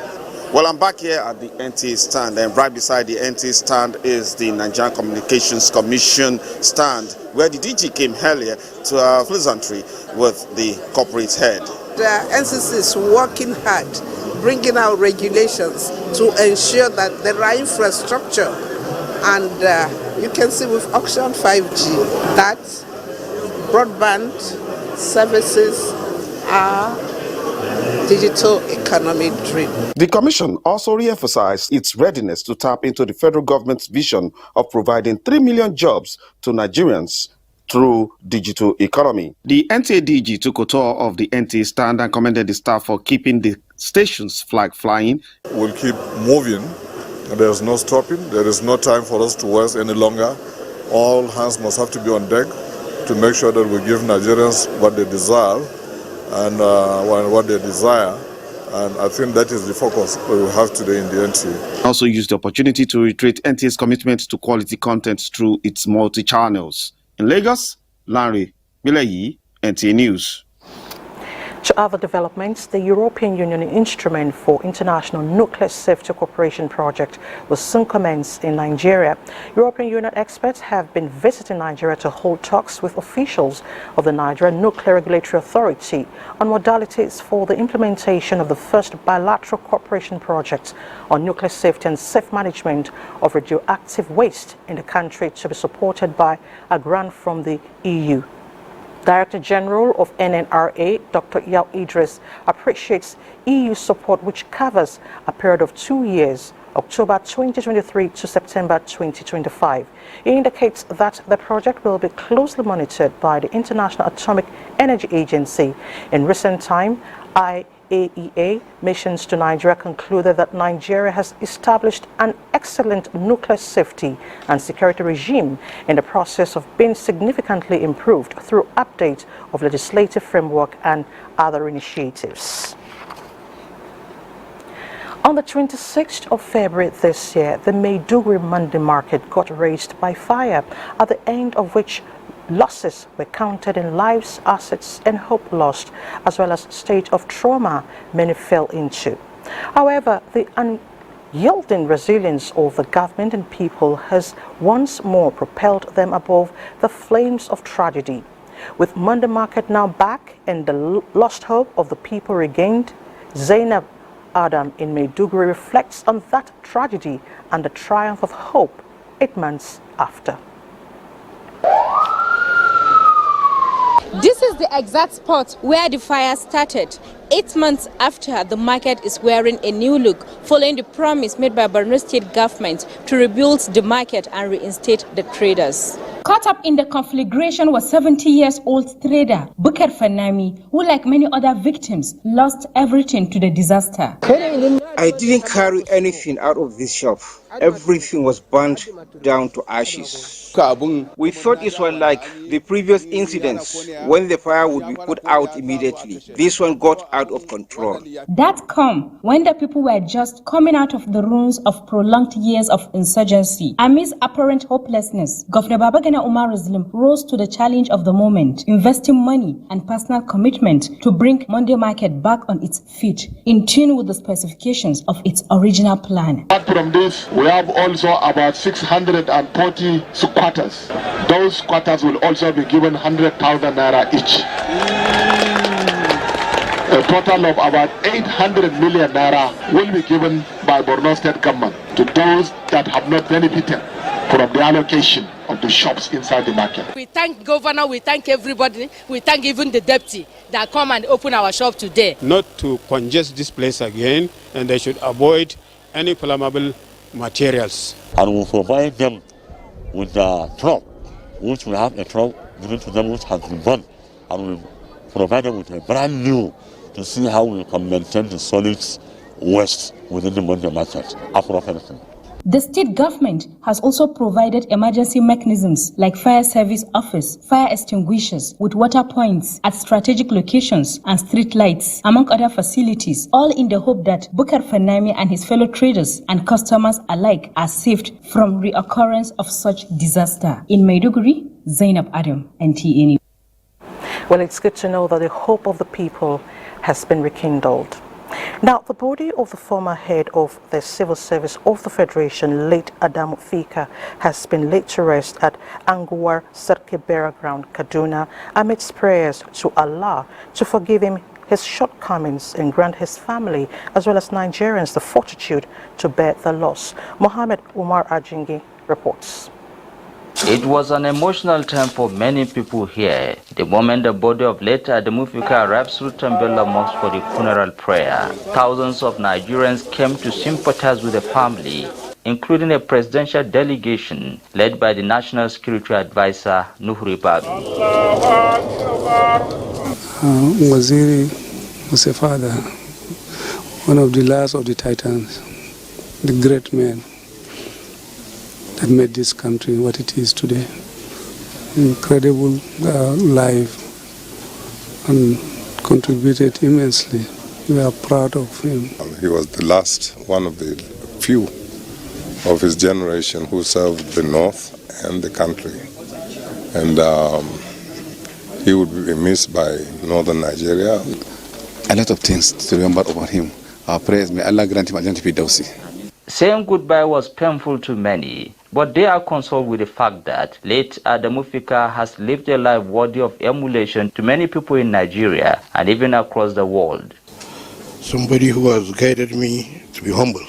Well, I'm back here at the NTA stand, and right beside the NTA stand is the Nigerian Communications Commission stand, where the DG came earlier to a pleasantry with the corporate head. The NCC is working hard, bringing out regulations to ensure that there are infrastructure, and you can see with Auction 5G that broadband services are digital economy driven. The Commission also re-emphasized its readiness to tap into the federal government's vision of providing 3 million jobs to Nigerians through digital economy. The NTA DG took a tour of the NTA stand and commended the staff for keeping the station's flag flying. We'll keep moving. There's no stopping. There is no time for us to waste any longer. All hands must have to be on deck to make sure that we give Nigerians what they deserve and what they desire. And I think that is the focus we have today in the NTA. Also used the opportunity to reiterate NTA's commitment to quality content through its multi-channels. In Lagos, Larry Mileyi, NTA News. To other developments, the European Union Instrument for International Nuclear Safety Cooperation project will soon commence in Nigeria. European Union experts have been visiting Nigeria to hold talks with officials of the Nigerian Nuclear Regulatory Authority on modalities for the implementation of the first bilateral cooperation project on nuclear safety and safe management of radioactive waste in the country, to be supported by a grant from the EU. Director General of NNRA, Dr. Yao Idris, appreciates EU support, which covers a period of 2 years, October 2023 to September 2025. He indicates that the project will be closely monitored by the International Atomic Energy Agency. In recent time, IAEA missions to Nigeria concluded that Nigeria has established an excellent nuclear safety and security regime in the process of being significantly improved through update of legislative framework and other initiatives. On the 26th of February this year, the Maiduguri Mandi market got razed by fire, at the end of which losses were counted in lives, assets and hope lost, as well as state of trauma many fell into. However, the unyielding resilience of the government and people has once more propelled them above the flames of tragedy. With Mandi market now back and the lost hope of the people regained, Zainab Adam in Maiduguri reflects on that tragedy and the triumph of hope 8 months after. This is the exact spot where the fire started. 8 months after, the market is wearing a new look, following the promise made by Borno State government to rebuild the market and reinstate the traders. Caught up in the conflagration was 70-year-old trader Bukar Fanami, who, like many other victims, lost everything to the disaster. I didn't carry anything out of this shop. Everything was burnt down to ashes. We thought it was like the previous incidents when the fire would be put out immediately. This one got out of control. That come when the people were just coming out of the ruins of prolonged years of insurgency. Amidst apparent hopelessness, Governor Babagana Umar Muslim rose to the challenge of the moment, investing money and personal commitment to bring Mandi market back on its feet, in tune with the specifications of its original plan. Apart from this, we have also about 640 squatters. Those squatters will also be given 100,000 naira each. A total of about 800 million naira will be given by Borno State government to those that have not benefited from the allocation of the shops inside the market. We thank governor, we thank everybody, we thank even the deputy that come and open our shop today. Not to congest this place again, and they should avoid any flammable materials. And we'll provide them with a truck, which will have a truck given to them which has been burned, and we'll provide them with a brand new to see how we can maintain the solids waste within the Mandi market appropriately. The state government has also provided emergency mechanisms like fire service office, fire extinguishers with water points at strategic locations and street lights, among other facilities, all in the hope that Bukar Fanami and his fellow traders and customers alike are saved from reoccurrence of such disaster. In Maiduguri, Zainab Adam, NTA. Well, it's good to know that the hope of the people has been rekindled. Now, the body of the former head of the Civil Service of the Federation, late Adamu Fika, has been laid to rest at Anguwar Sarkebera Ground, Kaduna, amidst prayers to Allah to forgive him his shortcomings and grant his family, as well as Nigerians, the fortitude to bear the loss. Mohammed Umar Ajingi reports. It was an emotional time for many people here. The moment the body of late Adamu Fika arrived through Tambela Mosque for the funeral prayer, thousands of Nigerians came to sympathize with the family, including a presidential delegation led by the National Security Advisor, Nuhuri Babi. Waziri was a father, one of the last of the titans, the great man that made this country what it is today. Incredible life and contributed immensely. We are proud of him. He was the last one of the few of his generation who served the North and the country. And he would be missed by Northern Nigeria. A lot of things to remember about him. Our prayers, may Allah grant him a Fidawsi. Saying goodbye was painful to many, but they are consoled with the fact that late Adamu Fika has lived a life worthy of emulation to many people in Nigeria and even across the world. Somebody who has guided me to be humble.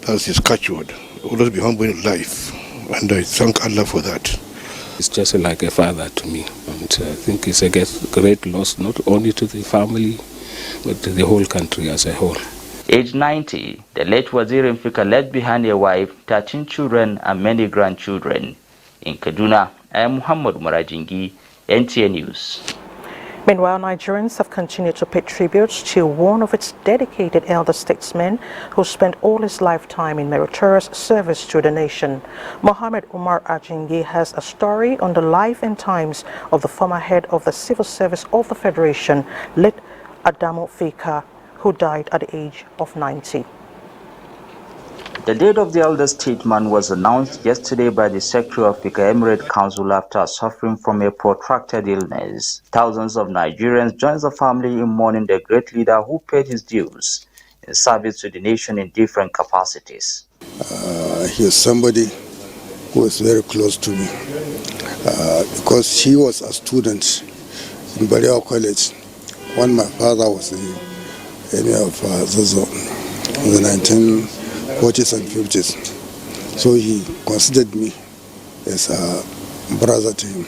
That's his catchword. Always be humble in life. And I thank Allah for that. It's just like a father to me. And I think it's a great loss, not only to the family, but to the whole country as a whole. Age 90, the late Waziri Fika left behind a wife, 13 children and many grandchildren. In Kaduna, I am Muhammad Marajingi, NTA News. Meanwhile, Nigerians have continued to pay tributes to one of its dedicated elder statesmen who spent all his lifetime in meritorious service to the nation. Mohammed Umar Ajingi has a story on the life and times of the former head of the Civil Service of the Federation, late Adamu Fika, who died at the age of 90. The death of the elder statesman was announced yesterday by the Secretary of Fika Emirate Council after suffering from a protracted illness. Thousands of Nigerians joined the family in mourning the great leader who paid his dues in service to the nation in different capacities. He is somebody who is very close to me because he was a student in Bariao College when my father was the emir of Zozo in the 1940s and 50s. So he considered me as a brother to him.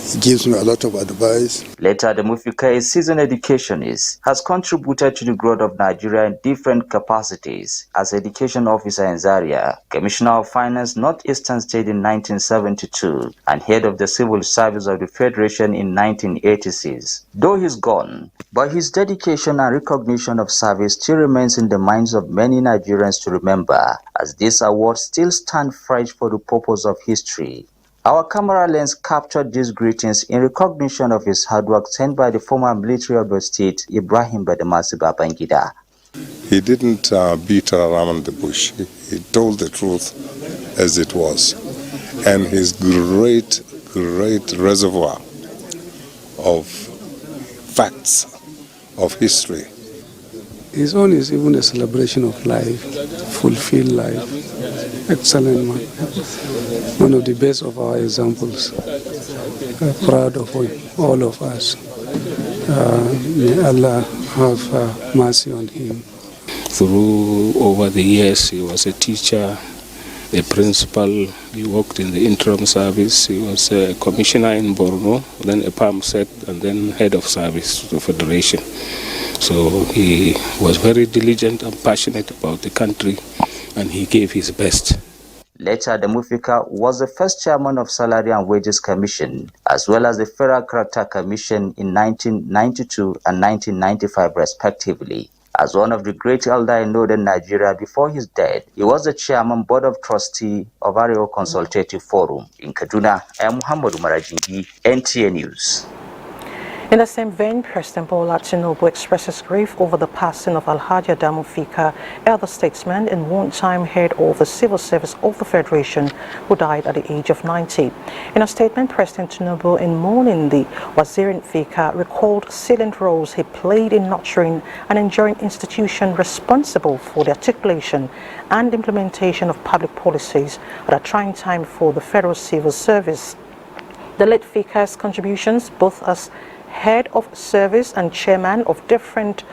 He gives me a lot of advice. Later, the Mufika, a seasoned educationist, has contributed to the growth of Nigeria in different capacities as education officer in Zaria, Commissioner of Finance, Northeastern State in 1972, and head of the Civil Service of the Federation in 1986. Though he's gone, but his dedication and recognition of service still remains in the minds of many Nigerians to remember, as this award still stands fresh for the purpose of history. Our camera lens captured these greetings in recognition of his hard work sent by the former military of the state, Ibrahim Badamasi Babangida. He didn't beat around the bush. He told the truth as it was. And his great reservoir of facts, of history. His own is even a celebration of life, fulfilled life, excellent man, one of the best of our examples. Proud of all of us. May Allah have mercy on him. Over the years, he was a teacher, a principal. He worked in the interim service. He was a commissioner in Borno, then a PAM set, and then head of service to the Federation. So he was very diligent and passionate about the country, and he gave his best. Later, the Mufika was the first chairman of Salary and Wages Commission, as well as the Federal Character Commission in 1992 and 1995 respectively. As one of the great elder in northern Nigeria before his death, he was the chairman board of trustee of Arewa Consultative Forum. In Kaduna, I am Muhammad Umarajingi, NTA News. In the same vein, President Bola Tinubu expresses grief over the passing of Alhaji Adamu Fika, elder statesman and one-time head of the Civil Service of the Federation, who died at the age of 90. In a statement, President Tinubu, in mourning the Wazirin Fika, recalled salient roles he played in nurturing an enduring institution responsible for the articulation and implementation of public policies at a trying time for the Federal Civil Service. The late Fika's contributions, both as head of service and chairman of different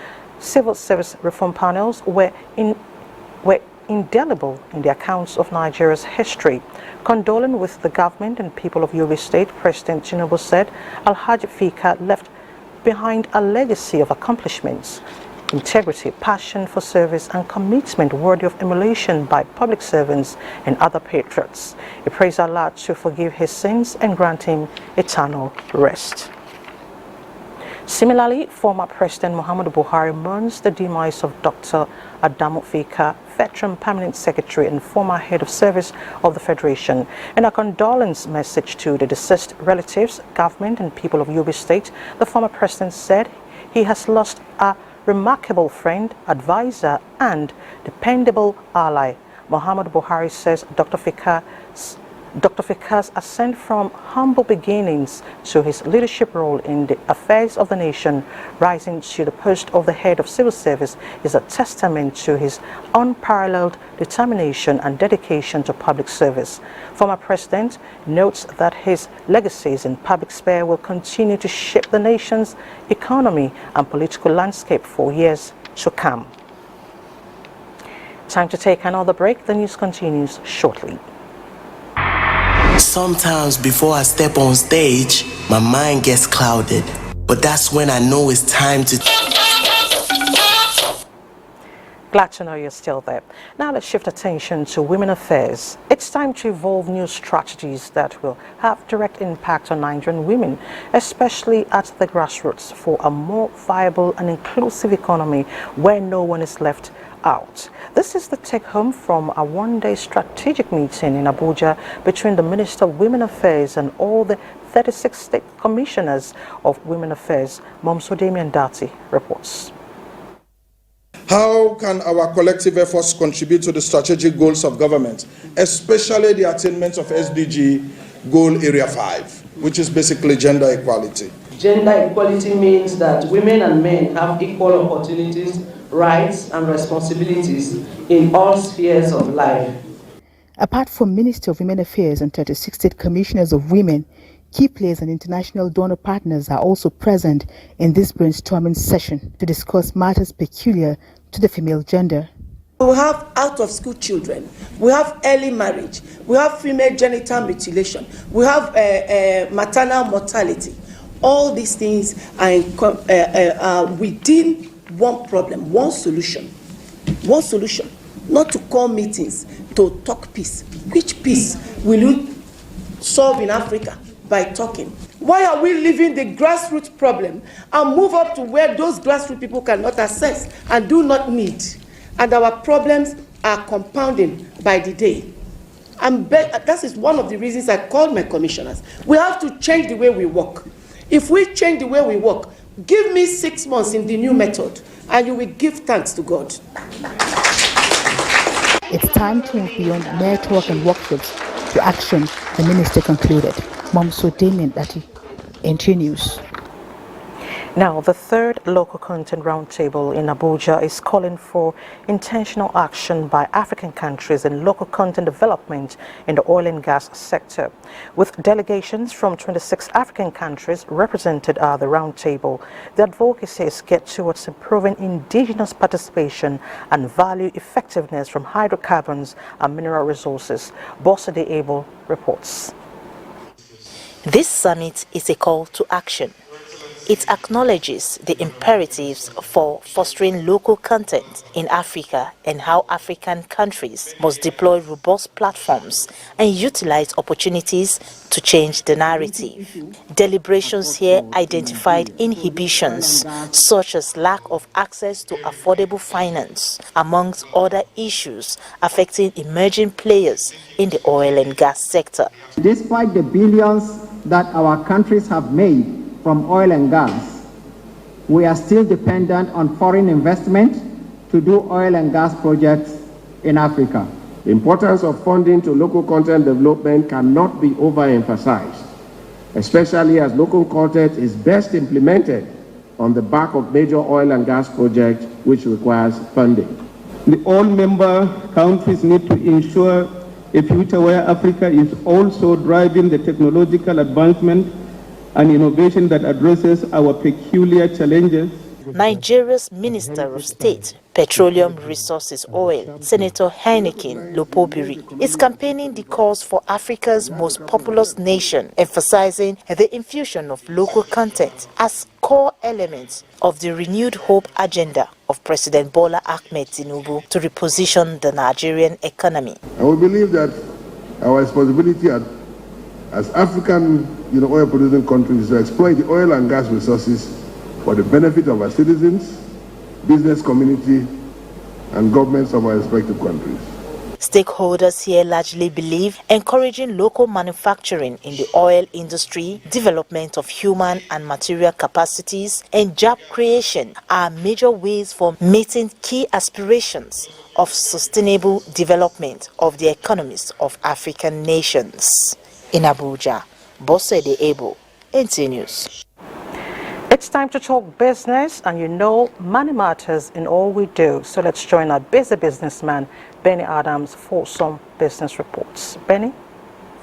civil service reform panels, were indelible in the accounts of Nigeria's history. Condoling with the government and people of Yobe State, President Tinubu said Alhaji Fika left behind a legacy of accomplishments, integrity, passion for service, and commitment worthy of emulation by public servants and other patriots. He prays Allah to forgive his sins and grant him eternal rest. Similarly, former President Muhammadu Buhari mourns the demise of Dr. Adamu Fika, veteran permanent secretary and former head of service of the Federation. In a condolence message to the deceased relatives, government and people of Yobe State, the former president said he has lost a remarkable friend, advisor and dependable ally. Muhammadu Buhari says Dr. Fika's ascent from humble beginnings to his leadership role in the affairs of the nation, rising to the post of the head of civil service, is a testament to his unparalleled determination and dedication to public service. Former President notes that his legacies in public sphere will continue to shape the nation's economy and political landscape for years to come. Time to take another break. The news continues shortly. Sometimes before I step on stage, my mind gets clouded. But that's when I know it's time to... Glad to know you're still there. Now let's shift attention to women affairs. It's time to evolve new strategies that will have direct impact on Nigerian women, especially at the grassroots, for a more viable and inclusive economy where no one is left out. This is the take-home from a one-day strategic meeting in Abuja between the Minister of Women Affairs and all the 36 state commissioners of women affairs. Momso Damian Dati reports. How can our collective efforts contribute to the strategic goals of government, especially the attainment of SDG Goal Area 5, which is basically gender equality? Gender equality means that women and men have equal opportunities, rights and responsibilities in all spheres of life. Apart from Minister of Women Affairs and 36 state commissioners of women, key players and international donor partners are also present in this brainstorming session to discuss matters peculiar to the female gender. We have out-of-school children, we have early marriage, we have female genital mutilation, we have maternal mortality. All these things are within one problem, one solution, not to call meetings to talk peace. Which peace will you solve in Africa? By talking. Why are we leaving the grassroots problem and move up to where those grassroots people cannot access and do not need? And our problems are compounding by the day. And that is one of the reasons I called my commissioners. We have to change the way we work. If we change the way we work, give me 6 months in the new method and you will give thanks to God. It's time to move beyond mere talk and workshops to action, the minister concluded. Momso Damian Dati, NTA News. Now, the third local content roundtable in Abuja is calling for intentional action by African countries in local content development in the oil and gas sector. With delegations from 26 African countries represented at the roundtable, the advocacy is geared towards improving indigenous participation and value effectiveness from hydrocarbons and mineral resources. Bossade Abel reports. This summit is a call to action. It acknowledges the imperatives for fostering local content in Africa and how African countries must deploy robust platforms and utilize opportunities to change the narrative. Deliberations here identified inhibitions such as lack of access to affordable finance, amongst other issues affecting emerging players in the oil and gas sector. Despite the billions that our countries have made from oil and gas, we are still dependent on foreign investment to do oil and gas projects in Africa. The importance of funding to local content development cannot be overemphasized, especially as local content is best implemented on the back of major oil and gas projects which requires funding. All member countries need to ensure a future where Africa is also driving the technological advancement and innovation that addresses our peculiar challenges. Nigeria's Minister of State, Petroleum Resources Oil, Senator Heineken Lopobiri, is campaigning the cause for Africa's most populous nation, emphasizing the infusion of local content as core elements of the renewed hope agenda of President Bola Ahmed Tinubu to reposition the Nigerian economy. And we believe that our responsibility as African oil-producing countries is to exploit the oil and gas resources for the benefit of our citizens, business community, and governments of our respective countries. Stakeholders here largely believe encouraging local manufacturing in the oil industry, development of human and material capacities, and job creation are major ways for meeting key aspirations of sustainable development of the economies of African nations. In Abuja, Bossede Abel, NTA News. It's time to talk business, and you know money matters in all we do. So let's join our busy businessman, Benny Adams, for some business reports. Benny?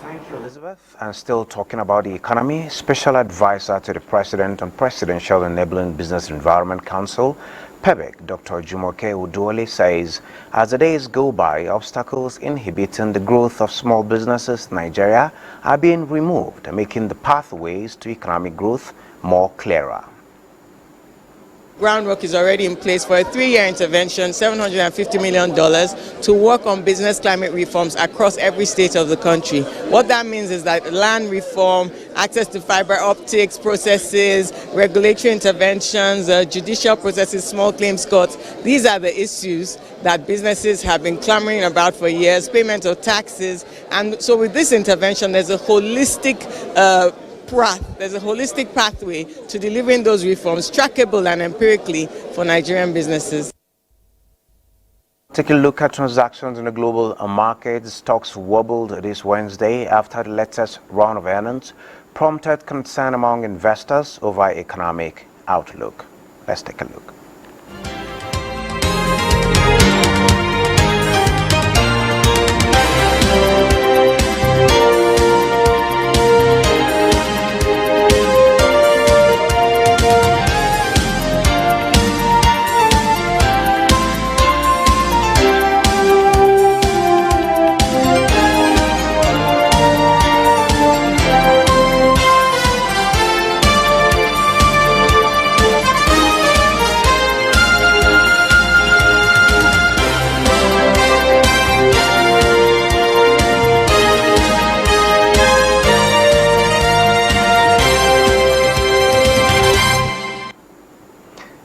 Thank you, Elizabeth. And still talking about the economy, Special Advisor to the President on Presidential Enabling Business Environment Council, PEBEC, Dr. Jumoke Uduole, says as the days go by, obstacles inhibiting the growth of small businesses in Nigeria are being removed, making the pathways to economic growth more clearer. groundwork is already in place for a 3-year intervention, $750 million, to work on business climate reforms across every state of the country. What that means is that land reform, access to fiber optics processes, regulatory interventions, judicial processes, small claims courts, these are the issues that businesses have been clamoring about for years, payment of taxes. And so with this intervention, there's a holistic pathway to delivering those reforms, trackable and empirically for Nigerian businesses. Take a look at transactions in the global market. Stocks wobbled this Wednesday after the latest round of earnings prompted concern among investors over economic outlook. Let's take a look.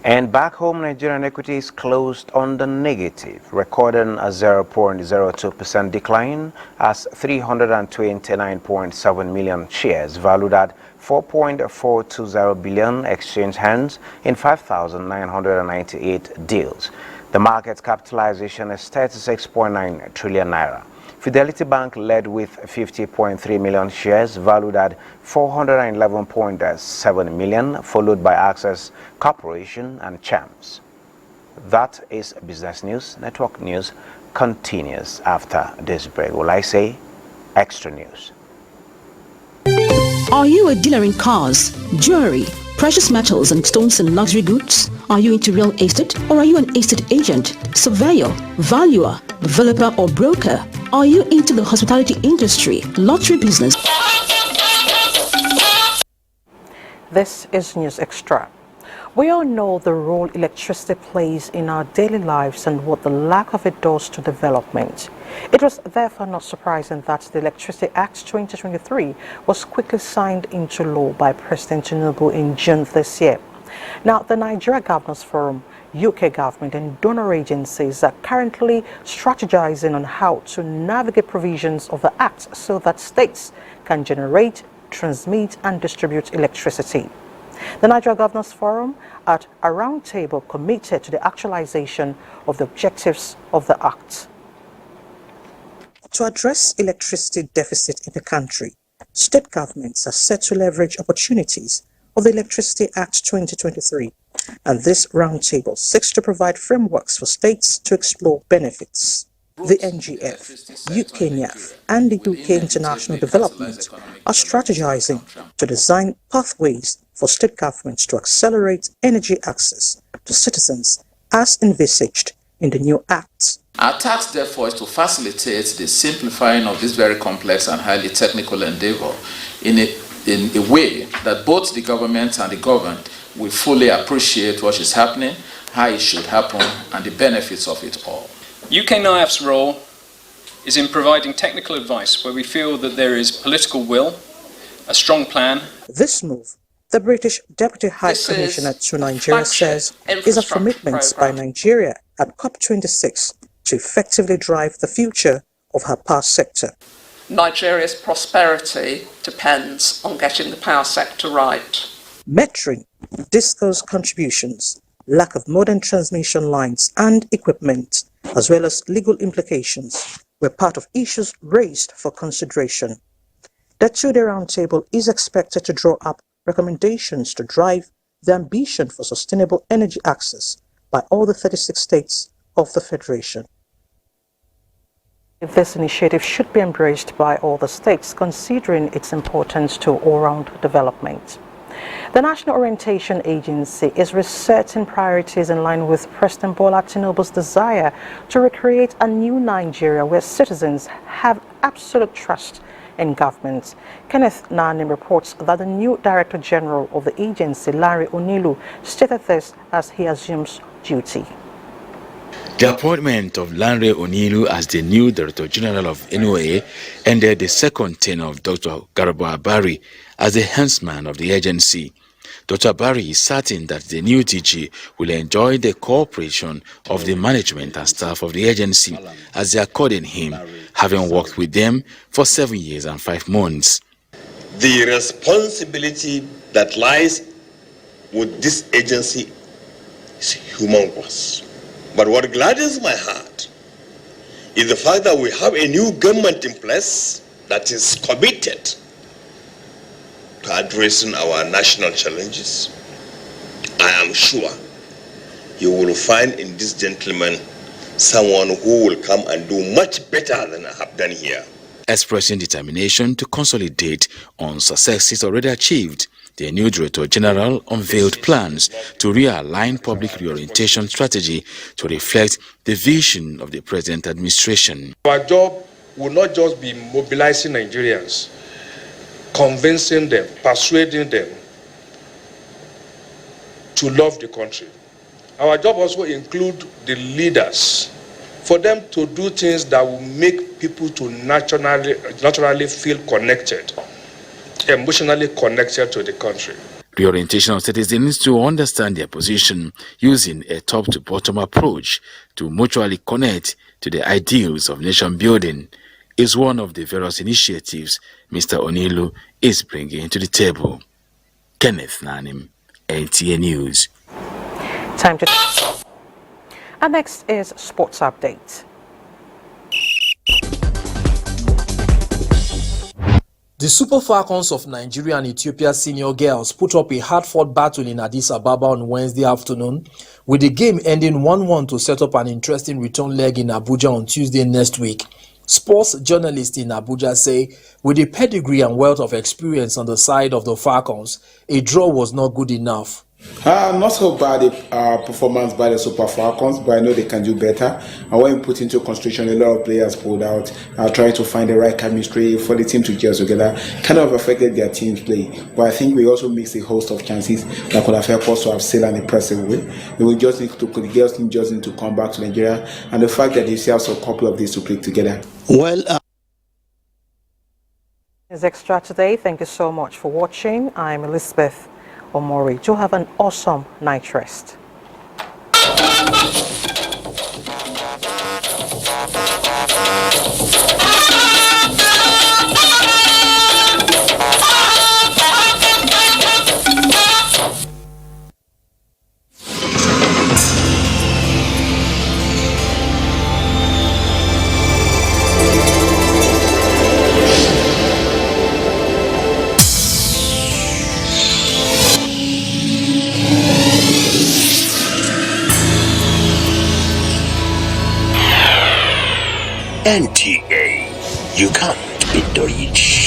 And back home, Nigerian equities closed on the negative, recording a 0.02% decline as 329.7 million shares valued at 4.420 billion exchanged hands in 5,998 deals. The market capitalization is 36.9 trillion naira. Fidelity Bank led with 50.3 million shares valued at 411.7 million, followed by Access Corporation and Champs. That is Business News. Network News continues after this break. Will I say extra news? Are you a dealer in cars, jewelry, precious metals and stones and luxury goods? Are you into real estate, or are you an estate agent, surveyor, valuer, developer or broker? Are you into the hospitality industry, lottery business? This is News Extra. We all know the role electricity plays in our daily lives and what the lack of it does to development. It was therefore not surprising that the Electricity Act 2023 was quickly signed into law by President Tinubu in June this year. Now, the Nigeria Governors Forum, UK government and donor agencies are currently strategizing on how to navigate provisions of the Act so that states can generate, transmit and distribute electricity. The Nigeria Governors Forum at a roundtable committed to the actualization of the objectives of the Act. To address electricity deficit in the country, state governments are set to leverage opportunities of the Electricity Act 2023, and this roundtable seeks to provide frameworks for states to explore benefits. The NGF, UK NIAF, and the UK International Development are strategizing to design pathways for state governments to accelerate energy access to citizens as envisaged in the new Act. Our task, therefore, is to facilitate the simplifying of this very complex and highly technical endeavor in a way that both the government and the governed will fully appreciate what is happening, how it should happen, and the benefits of it all. UK NIAF's role is in providing technical advice where we feel that there is political will, a strong plan. This move, the British Deputy High Commissioner to Nigeria says, is a commitment by Nigeria at COP26 to effectively drive the future of her power sector. Nigeria's prosperity depends on getting the power sector right. Metering DISCO's contributions, lack of modern transmission lines and equipment, as well as legal implications, were part of issues raised for consideration. The two-day roundtable is expected to draw up recommendations to drive the ambition for sustainable energy access by all the 36 states of the Federation. This initiative should be embraced by all the states, considering its importance to all-round development. The National Orientation Agency is resetting priorities in line with President Bola Tinubu's desire to recreate a new Nigeria where citizens have absolute trust in government. Kenneth Nanim reports that the new Director General of the agency, Lanre Onilu, stated this as he assumes duty. The appointment of Lanre Onilu as the new Director General of NOA ended the second tenure of Dr. Garba Abari as the headsman of the agency. Dr. Abari is certain that the new DG will enjoy the cooperation of the management and staff of the agency as they are calling him, having worked with them for 7 years and 5 months. The responsibility that lies with this agency is humongous. But what gladdens my heart is the fact that we have a new government in place that is committed to addressing our national challenges. I am sure you will find in this gentleman someone who will come and do much better than I have done here. Expressing determination to consolidate on successes already achieved, the new Director General unveiled plans to realign public reorientation strategy to reflect the vision of the present administration. Our job will not just be mobilizing Nigerians, convincing them, persuading them to love the country. Our job also includes the leaders, for them to do things that will make people to naturally feel connected, emotionally connected to the country. Reorientation of citizens to understand their position using a top-to-bottom approach to mutually connect to the ideals of nation building is one of the various initiatives Mr. Onilu is bringing to the table. Kenneth Nanim, NTA News. Time to... And next is Sports Update. The Super Falcons of Nigeria and Ethiopia senior girls put up a hard-fought battle in Addis Ababa on Wednesday afternoon, with the game ending 1-1 to set up an interesting return leg in Abuja on Tuesday next week. Sports journalists in Abuja say, with the pedigree and wealth of experience on the side of the Falcons, a draw was not good enough. Not so bad a performance by the Super Falcons, but I know they can do better. And when you put into consideration, a lot of players pulled out, trying to find the right chemistry for the team to gel together, kind of affected their team's play. But I think we also missed a host of chances that could have helped us to have sailed an impressive way. The girls team just need to come back to Nigeria, and the fact that they still have a couple of days to click together. Well, it's extra today. Thank you so much for watching. I'm Elizabeth Omori. Do have an awesome night rest. NTA, you can't beat the rich.